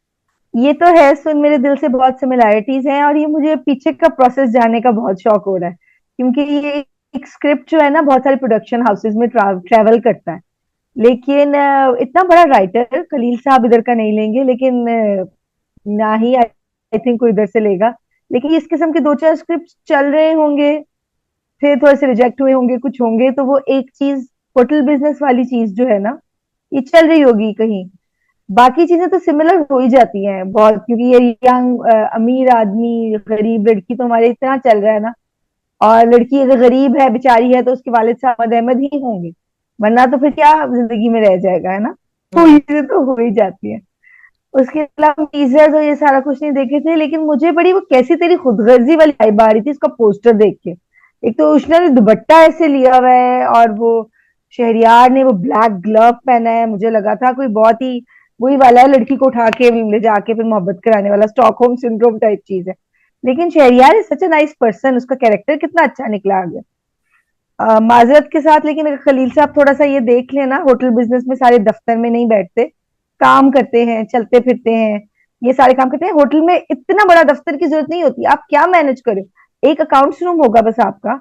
ये तो है, सुन मेरे दिल से बहुत सिमिलैरिटीज हैं, और ये मुझे पीछे का प्रोसेस जानने का बहुत शौक हो रहा है, क्योंकि ये एक स्क्रिप्ट जो है ना बहुत सारे प्रोडक्शन हाउसेज में ट्रैवल करता है। लेकिन इतना बड़ा राइटर खलील साहब इधर का नहीं लेंगे, लेकिन ना ही आई थिंक कोई इधर से लेगा। लेकिन इस किस्म के दो चार स्क्रिप्ट चल रहे होंगे, फिर थोड़े से रिजेक्ट हुए होंगे, कुछ होंगे, तो वो एक चीज होटल बिजनेस वाली चीज जो है ना, ये चल रही होगी कहीं। बाकी चीजें तो सिमिलर हो ही जाती हैं बहुत, क्योंकि ये यंग अमीर आदमी गरीब लड़की तो हमारे इतना चल रहा है ना। और लड़की अगर गरीब है, बेचारी है, तो उसके वालिद साहब अहमद अहमद ही होंगे, वरना तो फिर क्या जिंदगी में रह जाएगा, है ना। तो हम्म, ये चीजें तो हो ही जाती हैं। उसके अलावा टीजर्स और ये सारा कुछ नहीं देखे थे, लेकिन मुझे बड़ी वो कैसी तेरी खुदगर्जी वाली वाइब आ रही थी उसका पोस्टर देख के। एक तो उसने दुपट्टा ऐसे लिया हुआ है, और वो शहरियार ने वो ब्लैक ग्लव पहना है, मुझे लगा था कोई बहुत ही वही वाला है, लड़की को उठा के ले जाके फिर मोहब्बत कराने वाला स्टॉकहोम सिंड्रोम टाइप चीज है। लेकिन Shahryar is such a nice person, उसका कैरेक्टर कितना अच्छा निकला आगे। माजरत के साथ, लेकिन अगर खलील साहब थोड़ा सा ये देख लेना, होटल बिजनेस में सारे दफ्तर में नहीं बैठते, काम करते हैं, चलते फिरते हैं, ये सारे काम करते हैं। होटल में इतना बड़ा दफ्तर की जरूरत नहीं होती, आप क्या मैनेज करो, एक अकाउंट्स रूम होगा बस आपका।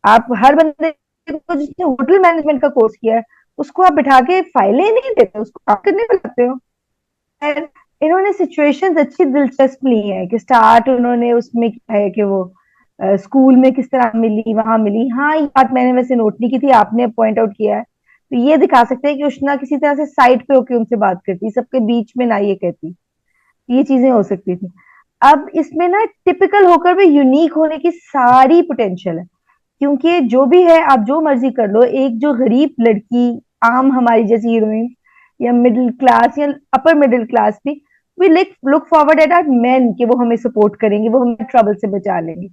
आप हर बंदे को जिसने होटल मैनेजमेंट का कोर्स किया है, उसको आप बिठा के फाइलें नहीं देते, उसको काम करने बुलाते हो। खैर, इन्होंने सिचुएशंस अच्छी दिलचस्प ली हैं कि स्टार्ट उन्होंने उसमें किया है कि वो स्कूल में किस तरह मिली, वहां मिली। हाँ, ये बात मैंने वैसे नोट नहीं की थी, आपने पॉइंट आउट किया है, तो ये दिखा सकते हैं कि उष्णा किसी तरह से साइड पे होके उनसे बात करती, सबके बीच में ना ये कहती। ये चीजें हो सकती थी। अब इसमें ना टिपिकल होकर भी यूनिक होने की सारी पोटेंशियल है, क्योंकि जो भी है आप जो मर्जी कर लो, एक जो गरीब लड़की, आम हमारी जैसी हीरोइन, या मिडिल क्लास या अपर मिडिल क्लास भी, we look forward at our men कि वो हमें सपोर्ट करेंगे, वो हमें ट्रबल से बचा लेंगे।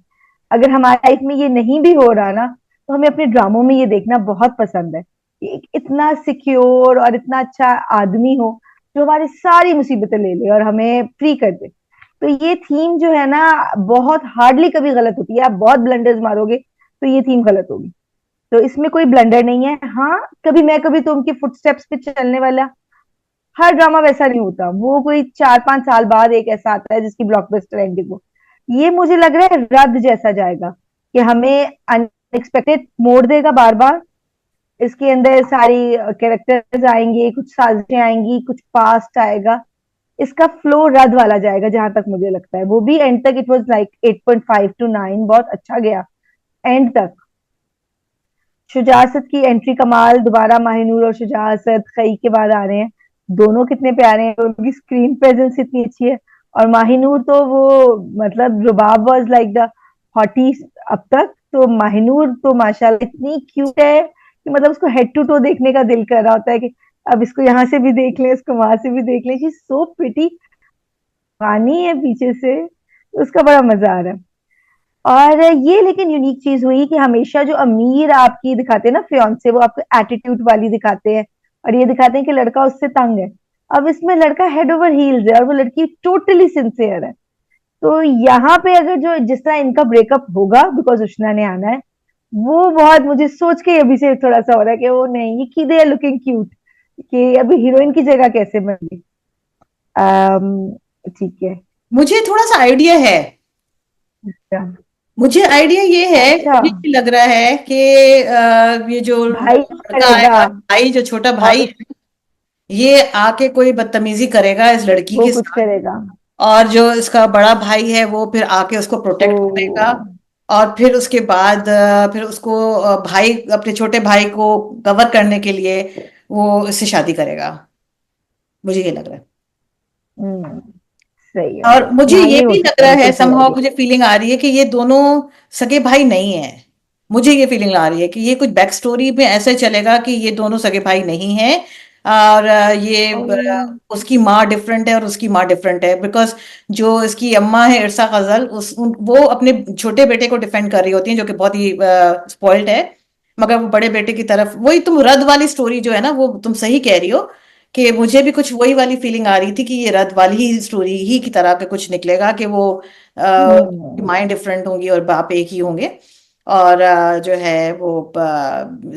अगर हमारी लाइफ में ये नहीं भी हो रहा ना, तो हमें अपने ड्रामों में ये देखना बहुत पसंद है कि एक इतना सिक्योर और इतना अच्छा आदमी हो जो हमारी सारी मुसीबतें ले ले और हमें फ्री कर दे। तो ये थीम जो है ना, बहुत हार्डली कभी गलत होती है। आप बहुत ब्लंडर्स मारोगे तो ये थीम गलत होगी, तो इसमें कोई ब्लंडर नहीं है। हाँ, कभी मैं कभी तो उनके फुटस्टेप्स पे चलने वाला हर ड्रामा वैसा नहीं होता, वो कोई 4-5 साल बाद एक ऐसा आता है जिसकी ब्लॉकबस्टर एंडिंग हो। ये मुझे लग रहा है रद्द जैसा जाएगा, कि हमें अनएक्सपेक्टेड मोड़ देगा बार बार। इसके अंदर सारी कैरेक्टर्स आएंगे, कुछ साजिशें आएंगी, कुछ पास्ट आएगा। इसका फ्लो रद्द वाला जाएगा जहां तक मुझे लगता है। वो भी एंड तक इट वाज लाइक 8.5 to 9, बहुत अच्छा गया एंड तक। शुजा असद की एंट्री कमाल, दोबारा माहिनूर और शुजा असद कई के बाद आ रहे हैं। दोनों कितने प्यारे हैं, उनकी स्क्रीन प्रेजेंस इतनी अच्छी है। और माहिनूर तो वो, मतलब रुबाब वाज लाइक द हॉटी अब तक। तो माहिनूर तो माशाल्लाह इतनी क्यूट है कि मतलब उसको हेड टू टो देखने का दिल कर रहा होता है, कि अब इसको यहाँ से भी देख लें, इसको वहां से भी देख लें। शी सो प्रिटी, पानी है पीछे से, उसका बड़ा मजा आ रहा है। और ये लेकिन यूनिक चीज हुई कि हमेशा जो अमीर आपकी दिखाते हैं ना फियांसे, वो आपको एटीट्यूड वाली दिखाते हैं, और ये दिखाते हैं कि लड़का उससे तंग है। अब इसमें लड़का हेड ओवर हील्स है और वो लड़की टोटली सिंसियर है। तो यहाँ पे अगर जो जिस तरह इनका ब्रेकअप होगा, बिकॉज उष्णा ने आना है, वो बहुत मुझे सोच के अभी से थोड़ा सा हो रहा है कि वो नहीं, ये की दे लुकिंग क्यूट, कि अभी हीरोइन की जगह कैसे बन। ठीक है। मुझे थोड़ा सा आइडिया है। अच्छा। मुझे आइडिया ये है, अच्छा। मुझे ये लग रहा है कि ये जो भाई लड़का करेगा। आएगा, भाई जो छोटा और भाई है, ये आके कोई बदतमीजी करेगा इस लड़की वो के कुछ साथ। करेगा। और जो इसका बड़ा भाई है वो फिर आके उसको प्रोटेक्ट करेगा। ओ। और फिर उसके बाद फिर उसको भाई अपने छोटे भाई को कवर करने के लिए वो इससे शादी करेगा। मुझे ये लग रहा है। हम्म। सही है। और मुझे हाँ, ये ये हो भी लग सकता है, रहा है, बिल्कुल सही समहाउ आइडिया। मुझे फीलिंग आ रही है कि ये दोनों सगे भाई नहीं है। मुझे ये फीलिंग आ रही है कि ये कुछ बैक स्टोरी में ऐसे चलेगा कि ये दोनों सगे भाई नहीं हैं। और ओ। उसकी माँ डिफरेंट है और उसकी माँ डिफरेंट है, बिकॉज जो इसकी अम्मा है इरसा गजल, वो अपने छोटे बेटे को डिफेंड कर रही होती हैं, जो कि बहुत ही स्पॉइल्ड है। मगर वो बड़े बेटे की तरफ, वही तुम रद वाली स्टोरी जो है ना, वो तुम सही कह रही हो कि मुझे भी कुछ वही वाली फीलिंग आ रही थी कि ये रद वाली ही स्टोरी ही की तरह का कुछ निकलेगा, कि वो हम्म। माएँ डिफरेंट होंगी और बाप एक ही होंगे। और जो है वो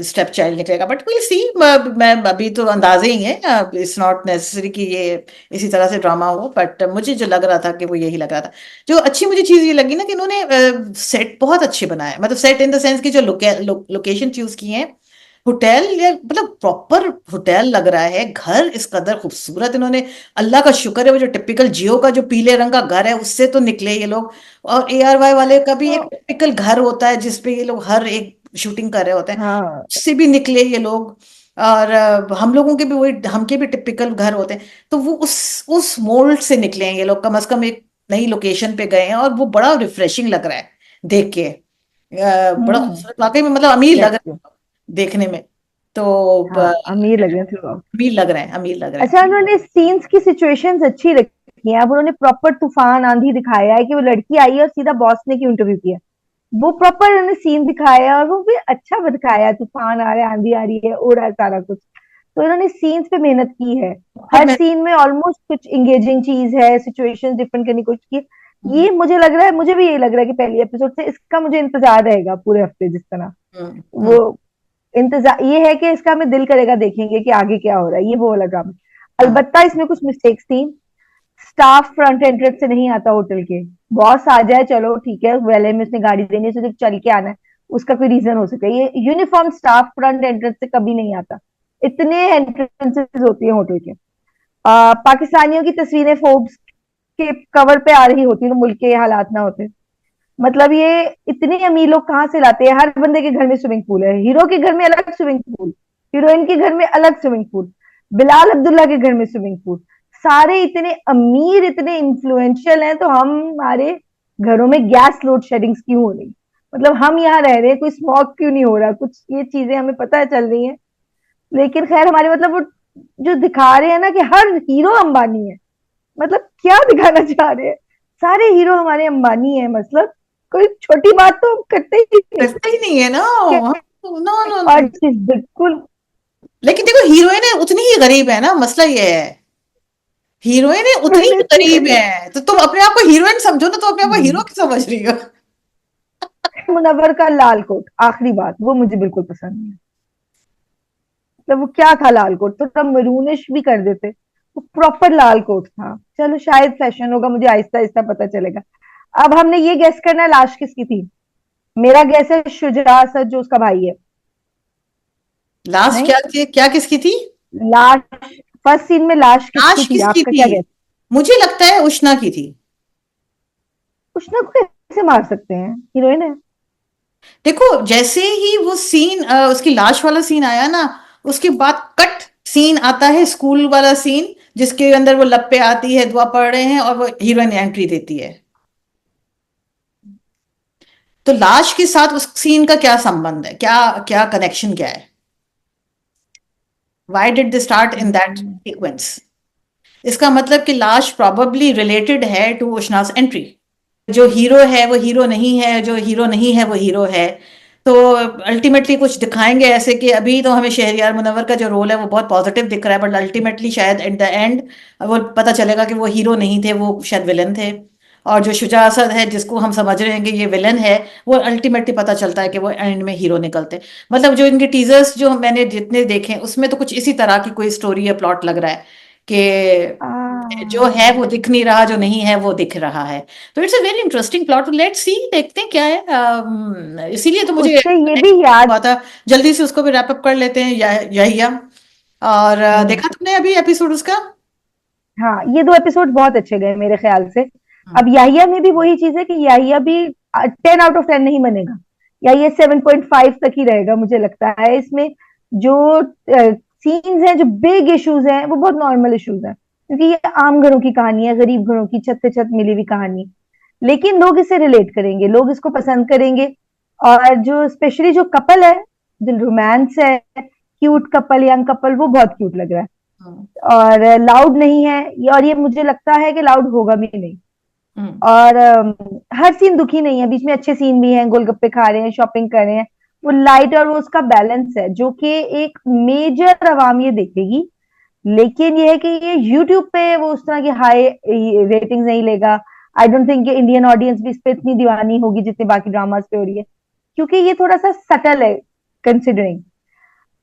स्टेप चाइल्ड निकलेगा, बट विल सी। मैं अभी तो अंदाजे ही है, इट्स नॉट नेसेसरी कि ये इसी तरह से ड्रामा हो, बट मुझे जो लग रहा था कि वो यही लग रहा था। जो अच्छी मुझे चीज ये लगी ना कि इन्होंने सेट बहुत अच्छे बनाए, मतलब सेट इन द सेंस कि जो लोकेशन चूज की है, होटल, या मतलब प्रॉपर होटल लग रहा है। घर इस कदर खूबसूरत इन्होंने, अल्लाह का शुक्र है वो जो टिपिकल जियो का जो पीले रंग का घर है उससे तो निकले ये लोग। और ARY वाले का भी एक तो टिपिकल घर होता है जिसपे ये लोग हर एक शूटिंग कर रहे होते हैं, हाँ। उससे भी निकले ये लोग। और हम लोगों के भी वही, हमके भी टिपिकल घर होते हैं, तो वो उस मोल्ड से निकले हैं ये लोग। कम से कम एक नई लोकेशन पे गए हैं और वो बड़ा रिफ्रेशिंग लग रहा है देख के। बड़ा हम्म। खूबसूरत, वाकई में मतलब अमीर लग दैट्स रहा ट्रू। है देखने में। तो हाँ, अमीर लग रहे थे। अमीर लग रहे हैं, अमीर लग रहे अच्छा, हैं। उन्होंने सीन्स की सिचुएशंस अच्छी रखी है। अब उन्होंने प्रॉपर तूफान आंधी दिखाया है, कि वो लड़की आई है और सीधा बॉस ने क्यों इंटरव्यू किया। वो प्रॉपर उन्होंने सीन दिखाया है, और वो भी अच्छा दिखाया है। तूफान आ रहा है, आंधी आ रही है, हो रहा है सारा कुछ। तो इन्होंने सीन्स पे मेहनत की है। बहुत हर मैं सीन में ऑलमोस्ट कुछ इंगेजिंग चीज है, सिचुएशंस डिफरेंट करने की कोशिश की है। ये मुझे लग रहा है, मुझे भी यही लग रहा है कि पहली एपिसोड से इसका मुझे इंतजार रहेगा पूरे हफ्ते, जिस तरह हम्म, वो इंतजार ये है कि इसका हमें दिल करेगा देखेंगे कि आगे क्या हो रहा है। ये वो वाला ड्रामा। हाँ, अलबत्ता इसमें कुछ मिस्टेक्स थी। स्टाफ फ्रंट एंट्रेंस से नहीं आता होटल के। बॉस आ जाए चलो ठीक है, वेले में उसने गाड़ी देनी है, सिर्फ चल के आना है, उसका कोई रीजन हो सकता है। ये यूनिफॉर्म स्टाफ फ्रंट एंट्रेंस से कभी नहीं आता। इतने एंट्रेंसेस होती है होटल के। पाकिस्तानियों की तस्वीरें फोर्ब्स के कवर पे आ रही होती है, तो मुल्क के ये हालात ना होते। मतलब ये इतने अमीर लोग कहाँ से लाते हैं। हर बंदे के घर में स्विमिंग पूल है, हीरो के घर में अलग स्विमिंग पूल, हीरोइन के घर में अलग स्विमिंग पूल, बिलाल अब्दुल्ला के घर में स्विमिंग पूल। सारे इतने अमीर, इतने इंफ्लुएंशियल हैं, तो हमारे घरों में गैस लोड शेडिंग्स क्यों हो रही। मतलब हम यहाँ रह रहे हैं, कोई स्मॉग क्यों नहीं हो रहा, कुछ ये चीजें हमें पता चल रही हैं। लेकिन खैर, हमारे मतलब वो जो दिखा रहे हैं ना कि हर हीरो अंबानी है, मतलब क्या दिखाना चाह रहे हैं। सारे हीरो हमारे अंबानी है, मतलब कोई छोटी बात तो हम करते ही नहीं। करता ही नहीं है ना। क्या- नो नो नो। और चीज बिल्कुल। लेकिन देखो, हीरोइन है उतनी ही गरीब है ना, मसला ये है। हीरोइन है उतनी ही मैंने गरीब है, तो तुम अपने आप को हीरोइन समझो ना, तो अपने आप को हीरो हम्म, क्यों समझ रही हो? मुनव्वर का लाल कोट, आखिरी बात, वो मुझे बिल्कुल पसंद नहीं है। मतलब वो क्या था लाल कोट, तो तब मरूनिश भी कर देते, प्रॉपर लाल कोट था। चलो शायद फैशन होगा, मुझे आहिस्ता आहिस्ता पता चलेगा। अब हमने ये गेस करना है लाश किसकी थी। मेरा गेस है शुजा असद, जो उसका भाई है। लास्ट नहीं, क्या थी, क्या किसकी थी? लाश, फर्स्ट सीन में लाश किसकी लाश थी, किसकी आपका थी? क्या गेस? मुझे लगता है उष्णा की थी। उष्णा को कैसे मार सकते हैं, हीरोइन है। देखो जैसे ही वो सीन उसकी लाश वाला सीन आया ना, उसके बाद कट सीन आता है स्कूल वाला सीन, जिसके अंदर वो लप पे आती है, दुआ पढ़ रहे हैं और वो हीरोइन एंट्री देती है। तो लाश के साथ उस सीन का क्या संबंध है, क्या क्या कनेक्शन क्या है? Why did they start in that hmm, sequence? इसका मतलब कि लाश प्रॉबेबली रिलेटेड है टू उशनास एंट्री। जो हीरो है वो हीरो नहीं है, जो हीरो नहीं है वो हीरो है। तो अल्टीमेटली कुछ दिखाएंगे ऐसे कि अभी तो हमें शहरयार मुनव्वर का जो रोल है वो बहुत पॉजिटिव दिख रहा है, बट अल्टीमेटली शायद एट द एंड वो पता चलेगा कि वो हीरो नहीं थे, वो शायद विलन थे। और जो शुजा असद है जिसको हम समझ रहे हैं कि ये विलन है, वो अल्टीमेटली पता चलता है कि वो एंड में हीरो निकलते हैं। मतलब जो इनके टीजर्स जो मैंने जितने देखे उसमें तो कुछ इसी तरह की कोई स्टोरी या प्लॉट लग रहा है आ, कि जो है वो दिख नहीं रहा, जो नहीं है वो दिख रहा है। तो it's a very interesting plot, let's see, देखते हैं क्या है। इसीलिए तो मुझे उससे ये भी next याद। हुआ था जल्दी से उसको भी रैप अप कर लेते हैं, यही और हम्म, देखा तुमने अभी एपिसोड उसका? हाँ, ये दो एपिसोड बहुत अच्छे गए मेरे ख्याल से। हम्म। अब याहिया में भी वही चीज है कि याहिया भी 10 आउट ऑफ 10 नहीं बनेगा। याहिया 7.5 तक ही रहेगा मुझे लगता है। इसमें जो सीन्स हैं, जो बिग इश्यूज हैं, वो बहुत नॉर्मल इश्यूज हैं, क्योंकि ये आम घरों की कहानी है, गरीब घरों की छत से छत मिली हुई कहानी। लेकिन लोग इसे रिलेट करेंगे, लोग इसको पसंद करेंगे। और जो स्पेशली जो कपल है, जो रोमांस है, क्यूट कपल, यंग कपल, वो बहुत क्यूट लग रहा है। हम्म। और लाउड नहीं है और ये मुझे लगता है कि लाउड होगा भी नहीं। हम्म। और हर सीन दुखी नहीं है, बीच में अच्छे सीन भी हैं, गोलगप्पे खा रहे हैं, शॉपिंग कर रहे हैं। वो लाइट और वो उसका बैलेंस है जो कि एक मेजर आवाम ये देखेगी। लेकिन ये है कि ये यूट्यूब पे वो उस तरह की हाई रेटिंग्स नहीं लेगा। I don't think Indian audience भी इस पे इतनी दीवानी होगी जितनी बाकी ड्रामास पे हो रही है, क्योंकि ये थोड़ा सा सटल है कंसिडरिंग।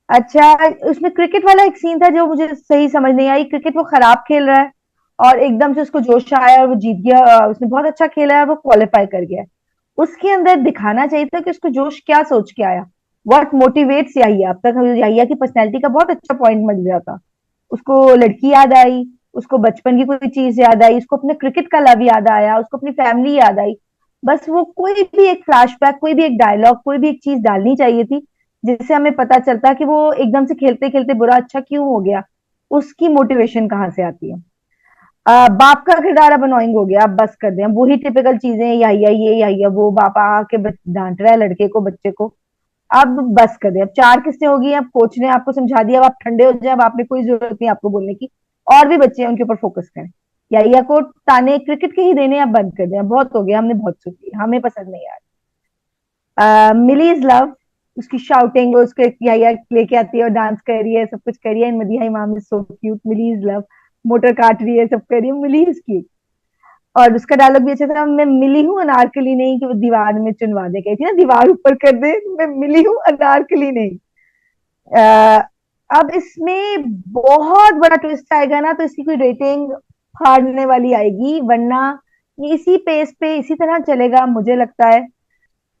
अच्छा, उसमें क्रिकेट वाला एक सीन था जो मुझे सही समझ नहीं आई। क्रिकेट वो खराब खेल रहा है और एकदम से उसको जोश आया और वो जीत गया। उसने बहुत अच्छा खेला है और वो क्वालिफाई कर गया है। उसके अंदर दिखाना चाहिए था कि उसको जोश क्या सोच के आया, व्हाट मोटिवेट्स याहिया। अब तक याहिया की पर्सनैलिटी का बहुत अच्छा पॉइंट मिल गया था। उसको लड़की याद आई, उसको बचपन की कोई चीज याद आई, उसको अपने क्रिकेट का लव याद आया, उसको अपनी फैमिली याद आई। बस वो कोई भी एक फ्लैशबैक, कोई भी एक डायलॉग, कोई भी एक चीज डालनी चाहिए थी, जिससे हमें पता चलता कि वो एकदम से खेलते खेलते बुरा अच्छा क्यों हो गया, उसकी मोटिवेशन कहाँ से आती है। बाप का किरदार अब अनोइंग हो गया, अब बस कर दें। अब वही टिपिकल चीजें, या वो बापा आके डांट रहा है लड़के को, बच्चे को। अब बस कर दें, अब चार किस्तें होगी, अब कोच ने आपको समझा दिया, अब आप ठंडे हो जाए, अब आपने कोई जरूरत नहीं आपको बोलने की। और भी बच्चे हैं, उनके ऊपर फोकस करें। या को ताने क्रिकेट के ही देने, अब बंद कर दें, अब बहुत हो गया, हमने बहुत सुन लिया, हमें पसंद नहीं आ रहा। मिली इज लव, उसकी शाउटिंग, उसको या लेके आती है और डांस कर रही है, सब कुछ कर रही है। Madiha Imam is so cute. Mili is love, मोटर काट रही है, सब कर रही है, मिली इज क्यूट। और उसका डायलॉग भी अच्छा था, मैं मिली हूँ अनारकली नहीं कि वो दीवार में चुनवा दे, कहती है ना दीवार ऊपर कर दे, मैं मिली हूँ अनारकली नहीं। अ, अब इसमें बहुत बड़ा ट्विस्ट आएगा ना, तो इसकी कोई रेटिंग हारने वाली आएगी, वरना ये इसी पेस पे इसी तरह चलेगा मुझे लगता है।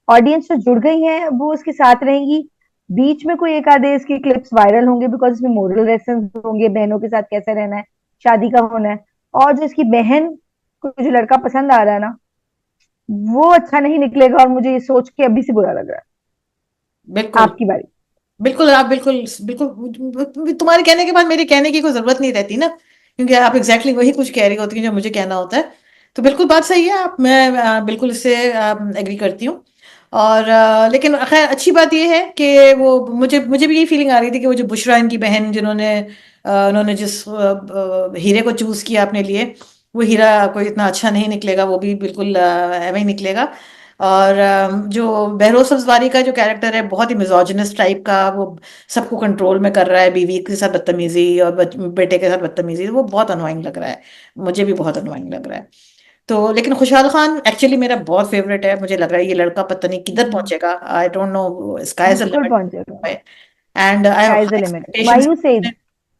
ऑडियंस जो जुड़ गई है वो उसके साथ रहेंगी। बीच में कोई एक आधे इसके क्लिप्स वायरल होंगे, बिकॉज इसमें मोरल लेसन होंगे, बहनों के साथ कैसे रहना है, शादी का होना है। और जो इसकी बहन को जो लड़का पसंद आ रहा है ना, वो अच्छा नहीं निकलेगा, और मुझे ये सोच के अभी से बुरा लग रहा है। बिल्कुल। आपकी बारी। बिल्कुल आप बिल्कुल बिल्कुल तुम्हारे कहने के बाद मेरे कहने की कोई जरूरत नहीं रहती ना, क्योंकि आप एग्जैक्टली वही कुछ कह रही होती हैं जो मुझे कहना होता है। तो बिल्कुल बात सही है, आप मैं बिल्कुल इससे एग्री करती हूँ। और लेकिन खैर अच्छी बात यह है कि वो मुझे मुझे भी यही फीलिंग आ रही थी कि वो जो बुशरा इनकी बहन जिन्होंने उन्होंने जिस हीरे को चूज किया अपने लिए, वो हीरा कोई इतना अच्छा नहीं निकलेगा, वो भी बिल्कुल ऐਵੇਂ ही निकलेगा। और जो बहरोज सब्जवारी का जो कैरेक्टर है बहुत ही मिजोजिनिस्ट टाइप का, वो सबको कंट्रोल में कर रहा है, बीवी के साथ बदतमीजी और बेटे के साथ बदतमीजी, वो बहुत अनोइंग लग रहा है। मुझे भी बहुत अनोइंग लग रहा है। तो लेकिन खुशहाल खान एक्चुअली मेरा बहुत फेवरेट है, मुझे लग रहा है ये लड़का पता नहीं किधर हम्म, पहुंचेगा, I don't know, sky is the बिल्कुल लिमिट। पहुंचेगा। And I have sky is the high limit, expectations. मायूस सेज।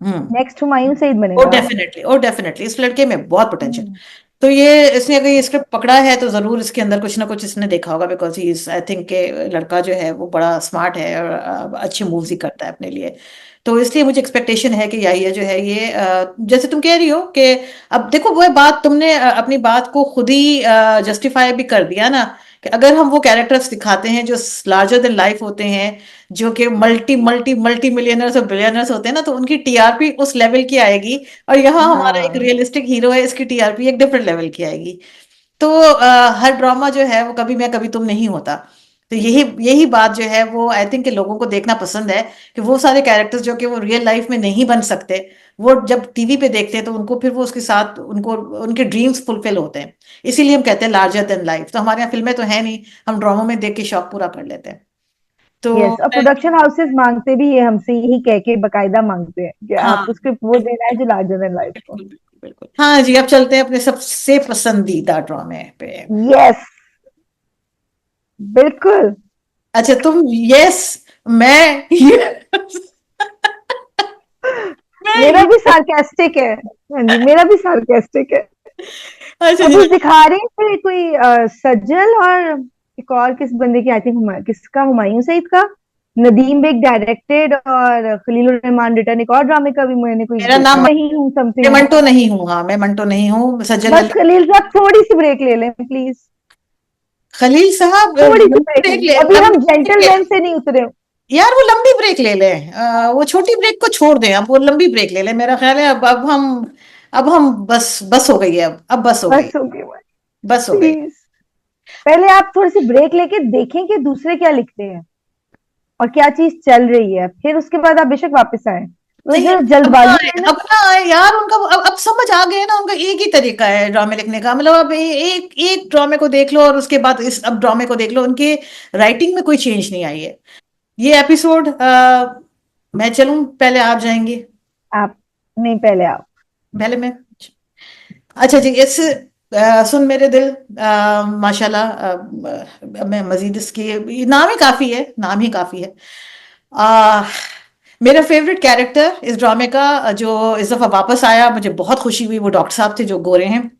नेक्स्ट हुमायूं सईद ओ बनेगा। डेफिनेटली, ओ डेफिनेटली, इस लड़के में बहुत पोटेंशियल। हम्म। तो ये इसने अगर ये स्क्रिप्ट पकड़ा है तो जरूर इसके अंदर कुछ ना कुछ इसने देखा होगा, because he is, I think के लड़का जो है वो बड़ा स्मार्ट है और अच्छे मूव्स ही करता है अपने लिए। तो इसलिए मुझे एक्सपेक्टेशन है कि ये जो है ये जैसे तुम कह रही हो कि अब देखो वो बात तुमने अपनी बात को खुद ही जस्टिफाई भी कर दिया ना, कि अगर हम वो कैरेक्टर्स दिखाते हैं जो लार्जर देन लाइफ होते हैं, जो कि मल्टी मल्टी मल्टी मिलियनर्स और बिलियनर्स होते हैं ना, तो उनकी टीआरपी उस लेवल की आएगी। और यहाँ हमारा एक हाँ। रियलिस्टिक हीरो है, इसकी टीआरपी एक डिफरेंट लेवल की आएगी। तो हर ड्रामा जो है वो कभी मैं कभी तुम नहीं होता। तो यही यही बात जो है वो आई थिंक कि लोगों को देखना पसंद है, कि वो सारे कैरेक्टर्स जो कि वो रियल लाइफ में नहीं बन सकते, वो जब टीवी पे देखते हैं तो उनको फिर वो उसके साथ उनको उनके ड्रीम्स फुलफिल होते हैं। इसीलिए हम कहते हैं लार्जर देन लाइफ। तो हमारे यहाँ फिल्में तो है नहीं, हम ड्रामों में देख के शौक पूरा कर लेते हैं। तो यस, और प्रोडक्शन हाउसेस मांगते भी ये हमसे, यही कह के बकायदा मांगते हैं कि हाँ, आप उसके वो देना है जो लार्जर देन लाइफ हो। बिल्कुल बिल्कुल बिल्कुल। हाँ जी, अब चलते हैं अपने सबसे पसंदीदा ड्रामे पे। यस, बिल्कुल। अच्छा तुम यस, मैं मेरा मैं भी सार्केस्टिक है। हाँ जी, मेरा भी सार्केस्टिक है। अच्छा जी। अभी दिखा रहे थे कोई सज्जल और एक और किस बंदे की, आई थिंक किसका, हुमायूं सईद का, नदीम बेग डायरेक्टेड और खलीलुर रहमान रिटर्न, एक और ड्रामे का भी मैंने कोई मेरा नाम देखा नहीं हूँ मैं समथिंग। मंटो नहीं हूँ। हाँ, मैं मंटो नहीं हूँ, सज्जल बस अली। खलील साहब थोड़ी सी ब्रेक ले लें प्लीज। खलील साहब थोड़ी सी लंबी ब्रेक ब्रेक ले, ले, अभी हम लंबी ब्रेक ले। जेंटलमैन से नहीं उतरे। यार वो लंबी ब्रेक ले लें, वो छोटी ब्रेक को छोड़ दें, अब वो लंबी ब्रेक ले लें। मेरा ख्याल है अब हम बस बस हो गई है, अब बस हो गई, बस हो गई, बस हो गई। प्लीज। पहले आप थोड़ी सी ब्रेक लेके देखें कि दूसरे क्या लिखते हैं और क्या चीज चल रही है, फिर उसके बाद आप बेशक वापस आए। तो नहीं, जो अब ना जल्दबाजी आए, में ना। अब ना आए यार उनका। अब समझ आ गए ना, उनका एक ही तरीका है ड्रामे लिखने का। मतलब अब एक एक ड्रामे को देख लो और उसके बाद इस अब ड्रामे को देख लो, उनके राइटिंग में कोई चेंज नहीं आई है। ये एपिसोड मैं चलूं पहले आप जाएंगे? आप नहीं, पहले आप। पहले मैं। अच्छा जी, सुन मेरे दिल, माशाल्लाह, मैं मजीद इसके ये नाम ही काफी है, नाम ही काफी है। आ, मेरा फेवरेट कैरेक्टर इस ड्रामे का जो इस दफा वापस आया, मुझे बहुत खुशी हुई, वो डॉक्टर साहब थे जो गोरे हैं।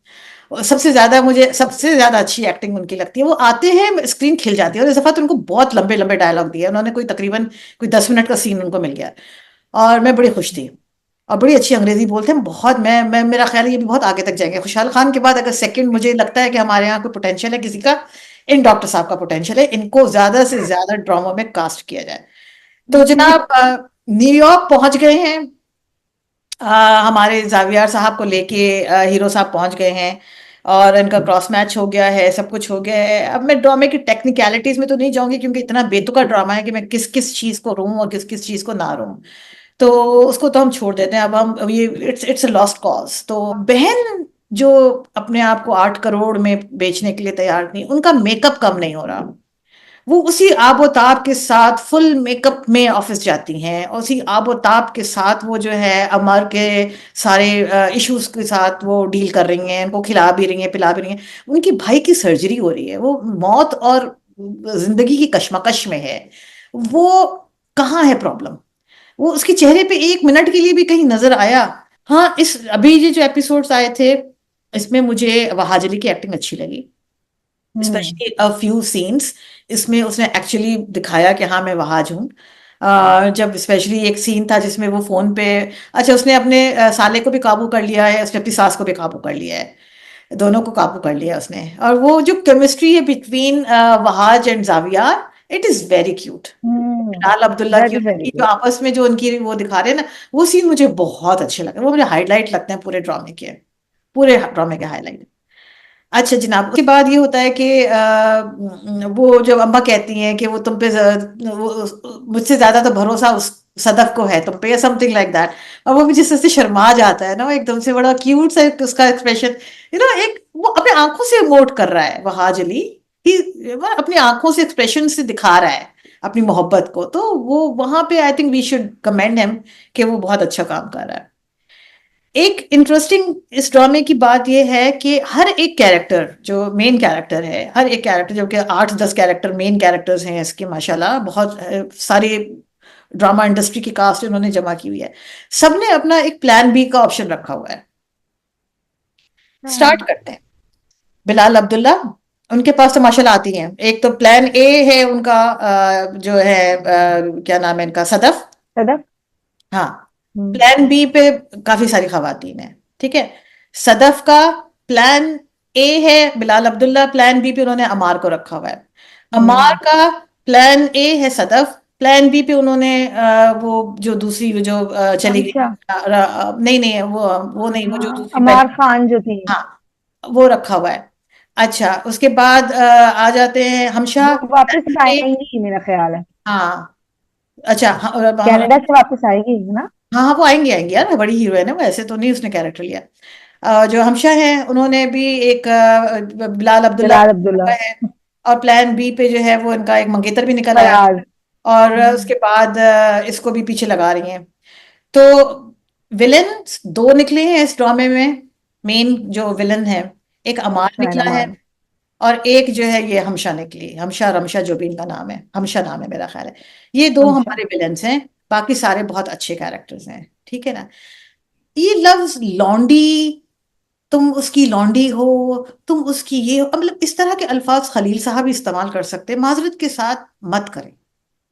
और सबसे ज्यादा अच्छी एक्टिंग उनकी लगती है। वो आते हैं, स्क्रीन खिल जाती है। और इस दफा तो उनको बहुत लंबे लंबे डायलॉग दिए उन्होंने, कोई तकरीबन कोई 10 मिनट का सीन उनको मिल गया। और मैं बड़ी खुश थी। और बड़ी अच्छी अंग्रेजी बोलते हैं बहुत। मैं मेरा ख्याल है ये भी बहुत आगे तक जाएंगे। खुशहाल खान के बाद अगर सेकंड मुझे लगता है कि हमारे यहाँ कोई पोटेंशियल है किसी का, इन डॉक्टर साहब का पोटेंशियल है। इनको ज्यादा से ज्यादा ड्रामों में कास्ट किया जाए। तो जनाब न्यूयॉर्क पहुंच गए हैं। हमारे जावियर साहब को लेके हीरो साहब पहुंच गए हैं। और इनका क्रॉस मैच हो गया है, सब कुछ हो गया है। अब मैं ड्रामे की टेक्निकलिटीज में तो नहीं जाऊंगी, क्योंकि इतना बेतुका ड्रामा है कि मैं किस किस चीज को रूं और किस किस चीज को ना रूं। तो उसको तो हम छोड़ देते हैं। अब ये इट्स अ लॉस्ट कॉज। तो बहन जो अपने आप को 8 करोड़ में बेचने के लिए तैयार थी, उनका मेकअप कम नहीं हो रहा। वो उसी आबोताब के साथ फुल मेकअप में ऑफिस जाती हैं, और उसी आबोताब के साथ वो जो है अमर के सारे इश्यूज के साथ वो डील कर रही हैं। उनको खिला भी रही हैं, पिला भी रही हैं। उनकी भाई की सर्जरी हो रही है, वो मौत और जिंदगी की कश्मकश में है। वो कहाँ है प्रॉब्लम? वो उसके चेहरे पे एक मिनट के लिए भी कहीं नजर आया? हाँ, इस अभी ये जो एपिसोड्स आए थे, इसमें मुझे वहाज अली की एक्टिंग अच्छी लगी, hmm. Specially a few scenes. इसमें उसने एक्चुअली दिखाया कि हाँ मैं वहाज हूँ। जब स्पेशली एक सीन था जिसमें वो फोन पे, अच्छा उसने अपने साले को भी काबू कर लिया है, उसने अपनी सास को भी काबू कर लिया है। दोनों को काबू कर लिया उसने। और वो जो केमिस्ट्री है between Wahaj and Zaviyar, it is very cute. Hmm. Bilal Abdullah की दैट और इज वेरी इनकी जो गुड। आपस में जो उनकी वो दिखा रहे हैं ना, वो सीन मुझे बहुत अच्छे लगे। वो मुझे हाईलाइट लगते हैं पूरे ड्रामे के, पूरे ड्रामे के हाईलाइट। अच्छा जनाब, उसके बाद ये होता है कि वो जब अम्मा कहती हैं कि वो तुम पे मुझसे ज्यादा तो भरोसा उस सदफ को है तुम पे, या समथिंग लाइक दैट। और वो भी जिस तरह से शर्मा जाता है ना, वो एकदम से बड़ा क्यूट सा उसका एक्सप्रेशन, एक वो अपने आंखों से इमोट कर रहा है वहाज अली। वो अपनी आंखों से एक्सप्रेशन से दिखा रहा है अपनी मोहब्बत को। तो वो वहां पे I think we should commend him कि वो बहुत अच्छा काम कर रहा है। एक इंटरेस्टिंग इस ड्रामे की बात यह है कि हर एक कैरेक्टर जो मेन कैरेक्टर है, हर एक कैरेक्टर, जो कि 8-10 कैरेक्टर मेन कैरेक्टर्स हैं इसके, माशाल्लाह बहुत सारे ड्रामा इंडस्ट्री की कास्ट उन्होंने जमा की हुई है। सबने अपना एक प्लान बी का ऑप्शन रखा हुआ है। स्टार्ट हाँ, करते हैं। बिलाल अब्दुल्ला, उनके पास तो माशाल्लाह आती हैं। एक तो प्लान ए है उनका, जो है क्या नाम है इनका, सदफ। सदफ। हाँ। हम्म। प्लान बी पे काफी सारी खवातीन हैं, ठीक है। सदफ का प्लान ए है बिलाल अब्दुल्ला, प्लान बी पे उन्होंने अमार को रखा हुआ है। अमार हम्म। का प्लान ए है सदफ, प्लान बी पे उन्होंने वो जो दूसरी वो जो चली गई, हमशा। नहीं नहीं वो नहीं, वो जो हाँ, दूसरी अमार पहले, खान जो थी, हाँ, वो रखा हुआ है। अच्छा, उसके बाद आ जाते हैं हमशा। वो वापस आएंगी मेरा ख्याल है। हाँ। अच्छा, हाँ, कनाडा से वापस आएगी, है ना? हाँ हाँ, वो आएंगे आएंगे यार, बड़ी हीरोइन है वो, ऐसे तो नहीं उसने कैरेक्टर लिया। जो हमशा है उन्होंने भी एक बिलाल अब्दुल्ला बिलाल का अब्दुल्ला। है। और प्लान बी पे जो है वो इनका एक मंगेतर भी निकल आया। फराज। और उसके बाद इसको भी पीछे लगा रही हैं। तो विलन दो निकले हैं इस ड्रामे में। मेन जो विलन है, एक अमार हुसैन निकला है, अमान। और एक जो है ये हमशा निकली, हमशा रमशा जो भी इनका नाम है, हमशा नाम है मेरा ख्याल है। ये दो हमशा। हमारे विलन्स हैं। बाकी सारे बहुत अच्छे कैरेक्टर्स हैं, ठीक है ना। ये लव्स लॉन्डी, तुम उसकी लॉन्डी हो, तुम उसकी ये हो, मतलब इस तरह के अल्फाज खलील साहब इस्तेमाल कर सकते हैं, माजरत के साथ मत करें,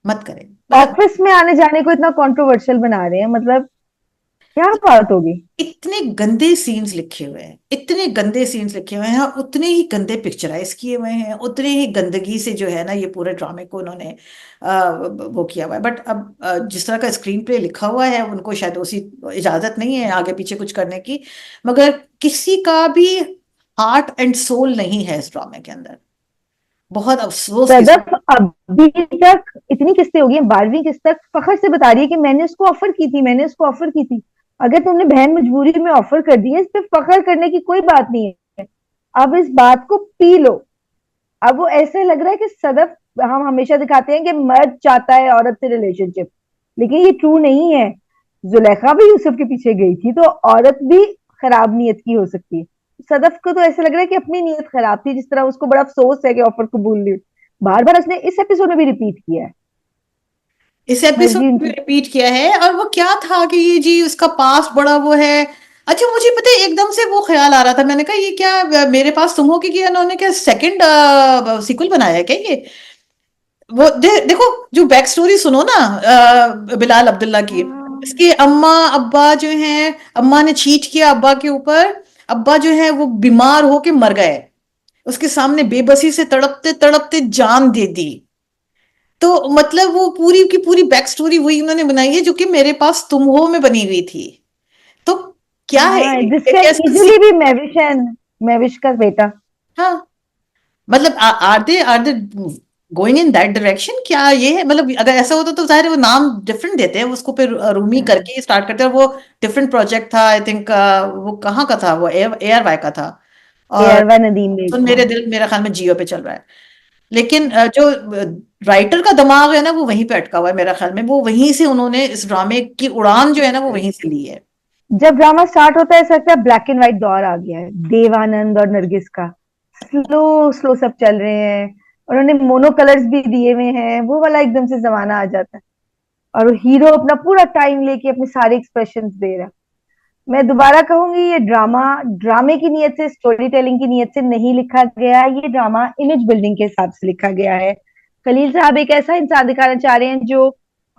मत करें, मतलब ऑफिस में आने जाने को इतना कंट्रोवर्शियल बना रहे हैं, मतलब क्या बात होगी? इतने गंदे सीन्स लिखे हुए हैं, इतने गंदे सीन्स लिखे हुए हैं, और उतने ही गंदे पिक्चराइज किए हुए हैं, उतने ही गंदगी से जो है ना ये पूरे ड्रामे को उन्होंने वो किया हुआ है। बट अब जिस तरह का स्क्रीन प्ले लिखा हुआ है, उनको शायद उसी इजाजत नहीं है आगे पीछे कुछ करने की। मगर किसी का भी हार्ट एंड सोल नहीं है इस ड्रामे के अंदर, बहुत अफसोस के साथ। सदफ अभी तक इतनी किस्तें हो गई हैं, 12वीं किस्त तक फखर से बता रही है कि मैंने उसको ऑफर की थी, मैंने उसको ऑफर की थी। अगर तुमने बहन मजबूरी में ऑफर कर दी है, इस पे फखर करने की कोई बात नहीं है। अब इस बात को पी लो। अब वो ऐसे लग रहा है कि सदफ, हम हमेशा दिखाते हैं कि मर्द चाहता है औरत से रिलेशनशिप, लेकिन ये ट्रू नहीं है। जुलेखा भी यूसुफ के पीछे गई थी, तो औरत भी खराब नीयत की हो सकती है। सदफ को तो ऐसा लग रहा है कि अपनी नीयत खराब थी, जिस तरह उसको बड़ा अफसोस है कि ऑफर कबूल ली। बार बार उसने इस एपिसोड में भी रिपीट किया है। इस एपिसोड मर्जी में उनकी। रिपीट किया है, और वो क्या था कि ये जी उसका पास्ट बड़ा वो है। अच्छा, मुझे पता है एकदम से वो ख्याल आ रहा था, मैंने कहा ये क्या मेरे पास तुम हो, कि किया उन्होंने क्या सेकंड सीक्वल बनाया है क्या ये। वो देखो, जो बैक स्टोरी सुनो ना बिलाल अब्दुल्ला की। हाँ। इसके अम्मा अब्बा जो हैं, अम्मा ने चीट किया अब्बा के ऊपर, अब्बा जो है वो बीमार होके मर गए, उसके सामने बेबसी से तड़पते तड़पते जान दे दी। तो मतलब वो पूरी की पूरी बैक स्टोरी वही उन्होंने बनाई है जो कि मेरे पास तुम हो में बनी हुई थी। तो क्या है हाँ, दिस ये कैन कैसे easily be Mehwish and Mehwish का बेटा। हाँ, मतलब are they going in that direction, क्या ये है, मतलब अगर ऐसा होता तो जाहिर है वो नाम डिफरेंट देते हैं उसको, फिर रूमी करके स्टार्ट करते हैं, और वो डिफरेंट प्रोजेक्ट था आई थिंक। वो कहाँ का था, वो एयर वाई का था। और एयरवा नदीम बेग सुन था। मेरे दिल मेरा ख्याल में जियो पे चल रहा है। लेकिन जो राइटर का दिमाग है ना वो वहीं पे अटका हुआ है मेरा ख्याल में, वो वहीं से उन्होंने इस ड्रामे की उड़ान जो है ना वो वहीं से ली है। जब ड्रामा स्टार्ट होता है ऐसा लगता है ब्लैक एंड व्हाइट दौर आ गया है, देवानंद और नरगिस का। स्लो स्लो सब चल रहे हैं, उन्होंने मोनो कलर्स भी दिए हुए हैं, वो वाला एकदम से जमाना आ जाता है। और हीरो अपना पूरा टाइम लेके अपने सारे एक्सप्रेशंस दे रहा है। मैं दोबारा कहूंगी, ये ड्रामा ड्रामे की नीयत से, स्टोरी टेलिंग की नियत से नहीं लिखा गया है। ये ड्रामा इमेज बिल्डिंग के हिसाब से लिखा गया है। खलील साहब एक ऐसा इंसान दिखाना चाह रहे हैं जो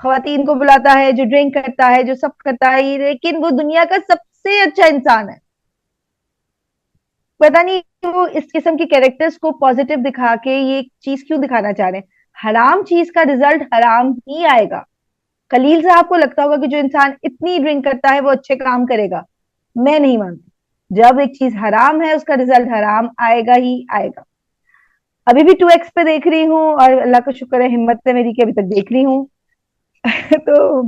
खवातीन को बुलाता है, जो ड्रिंक करता है, जो सब करता है, लेकिन वो दुनिया का सबसे अच्छा इंसान है। पता नहीं वो इस किस्म के कैरेक्टर्स को पॉजिटिव दिखा के ये चीज क्यों दिखाना चाह रहे हैं। हराम चीज का रिजल्ट हराम ही आएगा। खलील साहब को लगता होगा कि जो इंसान इतनी ड्रिंक करता है वो अच्छे काम करेगा। मैं नहीं मानती, जब एक चीज हराम है उसका रिजल्ट हराम आएगा ही आएगा। अभी भी 2x पे देख रही हूँ, और अल्लाह का शुक्र है, हिम्मत है मेरी कि अभी तक देख रही हूँ। तो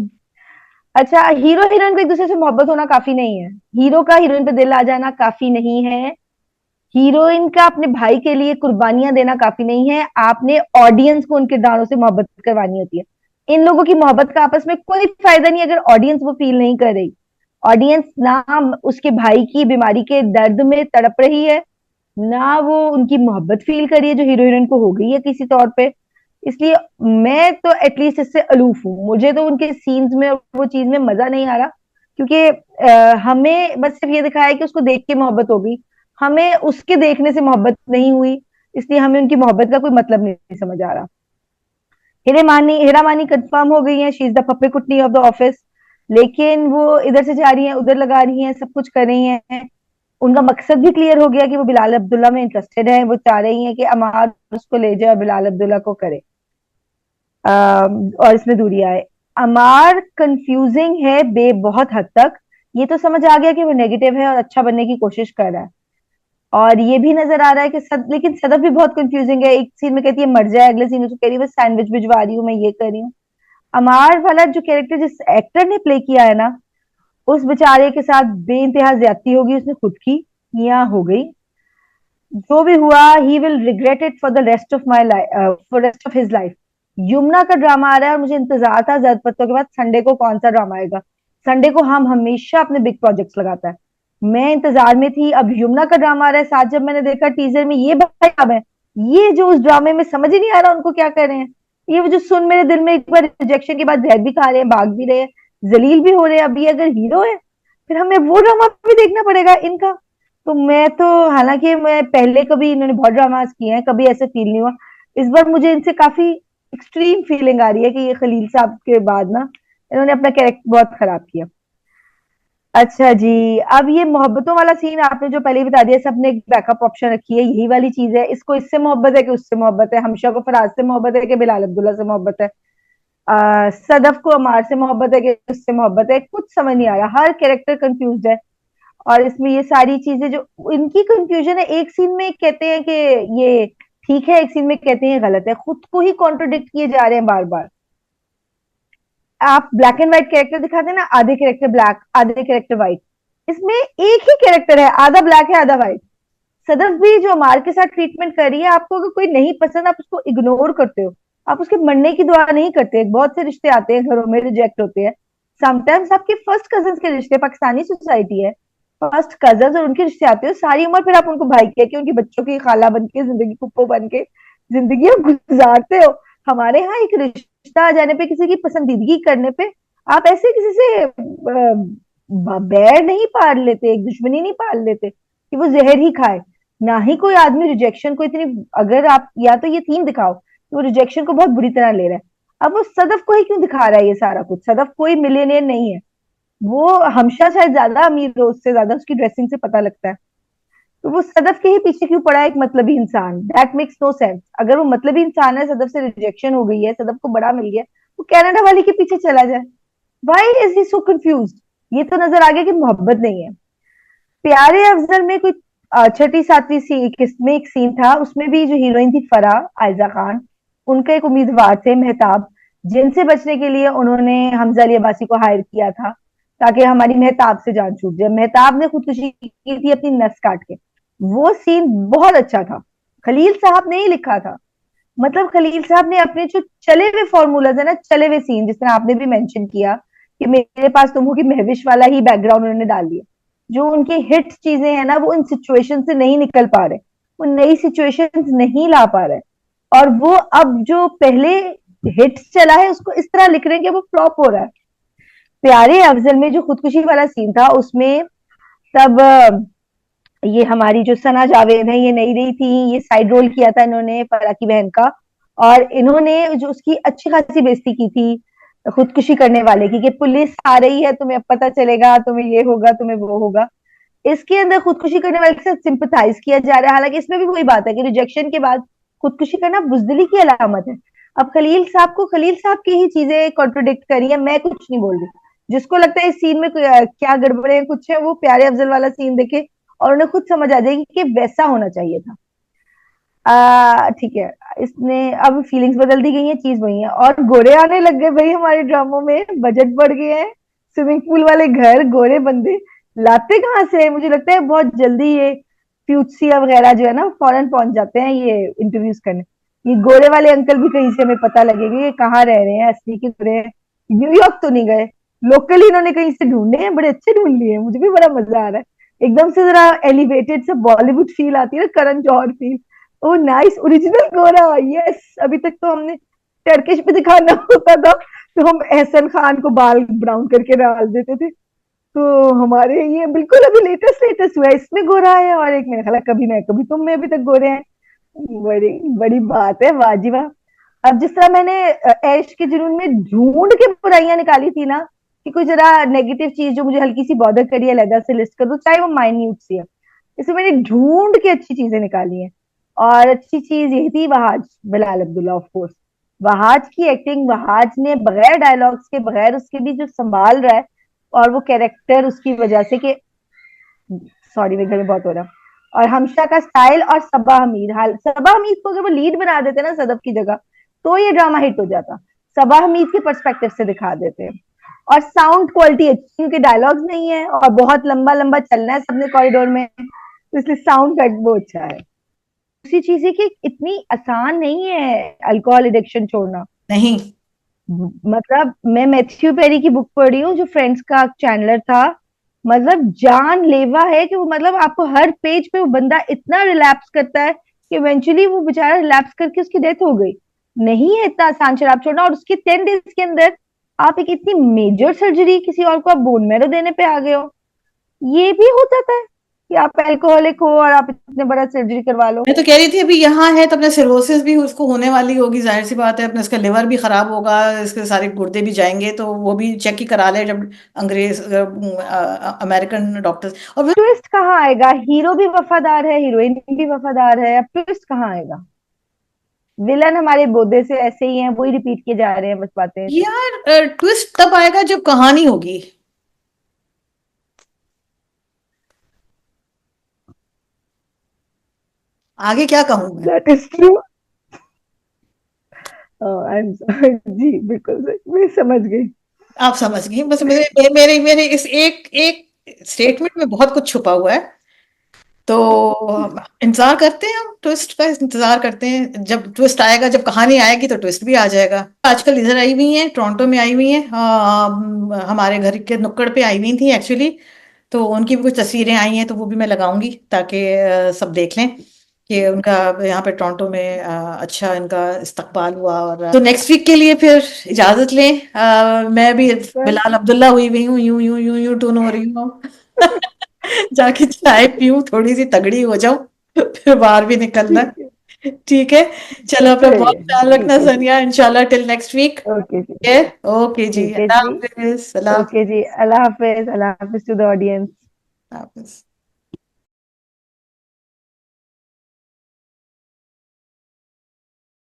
अच्छा, हीरो हीरोइन को एक दूसरे से मोहब्बत होना काफी नहीं है। हीरो का हीरोइन पे दिल आ जाना काफी नहीं है। हीरोइन का अपने भाई के लिए कुर्बानियां देना काफी नहीं है। आपने ऑडियंस को उनके किरदारों से मोहब्बत करवानी होती है। इन लोगों की मोहब्बत का आपस में कोई फायदा नहीं अगर ऑडियंस वो फील नहीं कर रही। ऑडियंस ना उसके भाई की बीमारी के दर्द में तड़प रही है, ना वो उनकी मोहब्बत फील कर रही है जो हीरो हीरोइन को हो गई है किसी तौर पे। इसलिए मैं तो एटलीस्ट इससे अलूफ हूँ। मुझे तो उनके सीन्स में और वो चीज में मजा नहीं आ रहा, क्योंकि हमें बस सिर्फ ये दिखाया है कि उसको देख के मोहब्बत हो गई, हमें उसके देखने से मोहब्बत नहीं हुई, इसलिए हमें उनकी मोहब्बत का कोई मतलब नहीं समझ आ रहा। हीरा मानी कंफर्म हो गई है, शी इज द पप्पी कुटनी ऑफ द ऑफिस, लेकिन वो इधर से जा रही है, उधर लगा रही है, सब कुछ कर रही है। उनका मकसद भी क्लियर हो गया कि वो बिलाल अब्दुल्ला में इंटरेस्टेड है, वो चाह रही है कि अमार उसको ले जाए और बिलाल अब्दुल्ला को करे, और इसमें दूरी आए। अमार कंफ्यूजिंग है बे बहुत हद तक। ये तो समझ आ गया कि वो नेगेटिव है और अच्छा बनने की कोशिश कर रहा है, और ये भी नजर आ रहा है कि लेकिन सदफ भी बहुत कंफ्यूजिंग है। एक सीन में कहती है मर जाए, अगले सीन में तो कह रही है बस सैंडविच भिजवा रही हूँ, मैं ये कर रही हूँ। अमार वाला जो कैरेक्टर जिस एक्टर ने प्ले किया है ना, उस बेचारे के साथ बेइंतहा ज्यादती होगी उसने खुद की, या हो गई। जो भी हुआ, he will regret it for the rest of my life, for rest of his life. Yamuna का ड्रामा आ रहा है और मुझे इंतजार था जद पत्तों के बाद संडे को कौन सा ड्रामा आएगा। संडे को हम हमेशा अपने बिग प्रोजेक्ट्स लगाता है, मैं इंतजार में थी। अब यमुना का ड्रामा आ रहा है साथ, जब मैंने देखा टीजर में ये भाई अब है, ये जो उस ड्रामे में समझ ही नहीं आ रहा उनको क्या कर रहे हैं। ये वो जो सुन मेरे दिल में, एक बार रिजेक्शन के बाद जहर भी खा रहे हैं, भाग भी रहे हैं, जलील भी हो रहे हैं। अभी अगर हीरो है फिर हमें वो ड्रामा भी देखना पड़ेगा इनका। तो मैं तो, हालांकि मैं पहले कभी, इन्होंने बहुत ड्रामास किए हैं, कभी ऐसे फील नहीं हुआ। इस बार मुझे इनसे काफी एक्सट्रीम फीलिंग आ रही है कि ये खलील साहब के बाद ना इन्होंने अपना कैरेक्टर बहुत खराब किया। अच्छा जी, अब ये मोहब्बतों वाला सीन आपने जो पहले ही बता दिया, सबने एक बैकअप ऑप्शन रखी है, यही वाली चीज है। इसको इससे मोहब्बत है कि उससे मोहब्बत है, हमशा को फराज से मोहब्बत है कि बिलाल अब्दुल्ला से मोहब्बत है, सदफ को अमार से मोहब्बत है कि उससे मोहब्बत है, कुछ समझ नहीं आ रहा, हर कैरेक्टर कंफ्यूज है। और इसमें ये सारी चीजें जो इनकी कंफ्यूजन है, एक सीन में कहते हैं कि ये ठीक है, एक सीन में कहते हैं गलत है, खुद को ही कॉन्ट्रोडिक्ट किए जा रहे हैं बार बार। आप ब्लैक एंड व्हाइट कैरेक्टर दिखाते हैं ना, आधे कैरेक्टर ब्लैक आधे कैरेक्टर व्हाइट, इसमें एक ही कैरेक्टर है, आधा ब्लैक है आधा व्हाइट। सदफ भी जो अमार के साथ ट्रीटमेंट कर रही है, आपको अगर कोई नहीं पसंद आप उसको इग्नोर करते हो, आप उसके मरने की दुआ नहीं करते। बहुत से रिश्ते आते हैं घरों में, रिजेक्ट होते हैं। समटाइम्स आपके फर्स्ट कजन के रिश्ते, पाकिस्तानी सोसाइटी है, फर्स्ट कजन और उनके रिश्ते आते हो सारी उम्र, फिर आप उनको भाई कह के उनके बच्चों की खाला बन के जिंदगी पुप्पो बन के जिंदगी गुजारते हो। हमारे यहाँ एक रिश्ता आ जाने पे, किसी की पसंदीदगी करने पे, आप ऐसे किसी से बैर नहीं पाल लेते, एक दुश्मनी नहीं पाल लेते कि वो जहर ही खाए। ना ही कोई आदमी रिजेक्शन को इतनी, अगर आप या तो ये थीम दिखाओ कि वो रिजेक्शन को बहुत बुरी तरह ले रहा है। अब वो सदफ को ही क्यों दिखा रहा है ये सारा कुछ? सदफ कोई मिलियनेयर नहीं है, वो हमशा शायद ज्यादा अमीर हो उससे, ज्यादा उसकी ड्रेसिंग से पता लगता है। तो वो सदफ के ही पीछे क्यों पड़ा है एक मतलबी इंसान? That makes no sense. अगर वो मतलबी इंसान है, सदफ से रिजेक्शन हो गई है, सदफ को बड़ा मिल गया, वो कनाडा वाली के पीछे चला जाए। Why is he so confuse? ये तो नजर आ गया कि मोहब्बत नहीं है। प्यारे अफजल में कोई छठी सातवीं सी किस्में एक सीन था, उसमें भी जो हीरोइन थी फराह आयजा खान, उनके एक उम्मीदवार थे मेहताब, जिनसे बचने के लिए उन्होंने हमजा अली अब्बासी को हायर किया था, ताकि हमारी मेहताब से जान छूट जाए। मेहताब ने खुदकुशी की थी अपनी नस काट के। वो सीन बहुत अच्छा था, खलील साहब ने ही लिखा था। मतलब खलील साहब ने अपने जो चले हुए फॉर्मूलाज है ना, चले हुए सीन, जिस तरह आपने भी मेंशन किया कि मेरे पास तुम हो की महविश वाला ही बैकग्राउंड उन्होंने डाल दिया। जो उनकी हिट चीजें हैं ना, वो इन सिचुएशन से नहीं निकल पा रहे, वो नई सिचुएशंस नहीं ला पा रहे, और वो अब जो पहले हिट चला है उसको इस तरह लिख रहे हैं कि वो फ्लॉप हो रहा है। प्यारे अफजल में जो खुदकुशी वाला सीन था उसमें, तब ये हमारी जो सना जावेद है, ये नहीं रही थी, ये साइड रोल किया था इन्होंने फरा की बहन का, और इन्होंने जो उसकी अच्छी खासी बेइज्जती की थी खुदकुशी करने वाले की, कि पुलिस आ रही है, तुम्हें अब पता चलेगा, तुम्हें ये होगा, तुम्हें वो होगा। इसके अंदर खुदकुशी करने वाले के साथ सिंपथाइज किया जा रहा है। हालांकि इसमें भी वही बात है कि रिजेक्शन के बाद खुदकुशी करना बुजदिली की अलामत है। अब खलील साहब को, खलील साहब की ही चीजें कॉन्ट्रोडिक्ट करी है, मैं कुछ नहीं बोल रही। जिसको लगता है इस सीन में क्या गड़बड़े हैं, कुछ है, वो प्यारे अफजल वाला सीन देखे और उन्हें खुद समझ आ जाएगी कि वैसा होना चाहिए था। ठीक है, इसने अब फीलिंग्स बदल दी गई हैं, चीज वही है, और गोरे आने लग गए भाई हमारे ड्रामों में, बजट बढ़ गए हैं। स्विमिंग पूल वाले घर, गोरे बंदे लाते कहाँ से? मुझे लगता है बहुत जल्दी ये फ्यूचिया वगैरह जो है ना फॉरेन पहुंच जाते हैं ये इंटरव्यूज करने। ये गोरे वाले अंकल भी कहीं से हमें पता लगेगा ये कहाँ रह रहे हैं, असली के गोरे हैं। न्यूयॉर्क तो नहीं गए, लोकली इन्होंने कहीं से ढूंढे हैं, बड़े अच्छे ढूंढ लिए हैं, मुझे भी बड़ा मजा आ रहा है। एकदम से जरा एलिवेटेड से बॉलीवुड फील आती है ना, करण जौहर फील। ओ नाइस, ओरिजिनल गोरा, यस। अभी तक तो हमने टर्किश में दिखाना होता था तो हम एहसन खान को बाल ब्राउन करके डाल देते थे। तो हमारे ये बिल्कुल अभी लेटेस्ट लेटेस्ट हुआ है, इसमें गोरा है और एक मेरा ख्याल है कभी मैं कभी तुम में अभी तक गोरे हैं। बड़ी बड़ी बात है, वाह जी वाह। अब जिस तरह मैंने ऐश के जुनून में ढूंढ के बुराइयां निकाली थी ना, कि कोई जरा नेगेटिव चीज जो मुझे हल्की सी बॉदर करी है अलग से लिस्ट कर दो, चाहे वो माइन्यूट सी है, इसमें मैंने ढूंढ के अच्छी चीजें निकाली हैं। और अच्छी चीज यही थी वहाज, बिलाल अब्दुल्ला ऑफ कोर्स। वहाज की एक्टिंग, वहाज ने बगैर डायलॉग्स के, बगैर उसके भी जो संभाल रहा है, और वो कैरेक्टर उसकी वजह से कि, सॉरी मेरे घर में बहुत हो रहा, और हमशा का स्टाइल और सबा हमीद, हाल सबा हमीद को अगर वो लीड बना देते ना सदफ की जगह, तो ये ड्रामा हिट हो जाता। सबा हमीद के पर्सपेक्टिव से दिखा देते हैं। और साउंड क्वालिटी अच्छी, क्योंकि डायलॉग्स नहीं है और बहुत लंबा लंबा चलना है सबने कॉरिडोर में, तो इसलिए साउंड का वो अच्छा है। दूसरी चीज है कि इतनी आसान नहीं है अल्कोहल एडिक्शन छोड़ना। नहीं। मतलब मैं मैथ्यू पेरी की बुक पढ़ी हूँ, जो फ्रेंड्स का चैनलर था, मतलब जानलेवा है कि वो, मतलब आपको हर पेज पे वो बंदा इतना रिलैप्स करता है कि इवेंचुअली वो बेचारा रिलैप्स करके उसकी डेथ हो गई। नहीं है इतना आसान शराब छोड़ना, और उसके 10 डेज के अंदर आप एक इतनी मेजर सर्जरी, किसी और को आप बोन मैरो देने पे आ गए हो। ये भी हो जाता है कि आप अल्कोहलिक हो और आप इतने बड़ा सर्जरी करवा लो। मैं तो कह रही थी अभी यहाँ है तो अपने सिरोसिस भी उसको होने वाली होगी, जाहिर सी बात है, अपने इसका लिवर भी खराब होगा, इसके सारे गुर्दे भी जाएंगे, तो वो भी चेक ही करा ले जब अंग्रेज अमेरिकन डॉक्टर्स। और फिर ट्विस्ट कहाँ आएगा? हीरो भी वफादार है, हीरोइन भी वफादार है, अब ट्विस्ट कहाँ आएगा? विलन हमारे बोधे से ऐसे ही हैं, वही रिपीट किए जा रहे हैं बस बातें। यार ट्विस्ट तब आएगा जब कहानी होगी। आगे क्या कहूँ मैं। That is true. I am जी, बिल्कुल सही, मैं समझ गई। आप समझ गई, बस मेरे मेरे मेरे इस एक एक स्टेटमेंट में बहुत कुछ छुपा हुआ है। तो इंतजार करते हैं, हम ट्विस्ट का इंतजार करते हैं, जब ट्विस्ट आएगा, जब कहानी आएगी तो ट्विस्ट भी आ जाएगा। आजकल इधर आई हुई हैं, टोरंटो में आई हुई हैं, हमारे घर के नुक्कड़ पे आई हुई थी एक्चुअली। तो उनकी भी कुछ तस्वीरें आई हैं, तो वो भी मैं लगाऊंगी ताकि सब देख लें कि उनका यहाँ पे टोरंटो में अच्छा इनका इस्तकबाल हुआ। और तो नेक्स्ट वीक के लिए फिर इजाजत लें। मैं भी बस बिलाल अब्दुल्ला हुई हुई हूँ, यूं यूं यूं यूं टून हो रही हूँ। जाके चाय पीऊं, थोड़ी सी तगड़ी हो जाऊं, फिर बाहर भी निकलना ठीक है, है। ठीक है। चलो अपना सही बहुत है, ख्याल रखना ठीक है जी। सोनिया, इंशाल्लाह टिल नेक्स्ट वीक। ओके जी। ओके जी, ठीक है अल्लाह जी। हाफिज, अल्लाह ओके जी, अल्लाह हाफिज, अल्लाह हाफिज टू द ऑडियंस। हाफिज।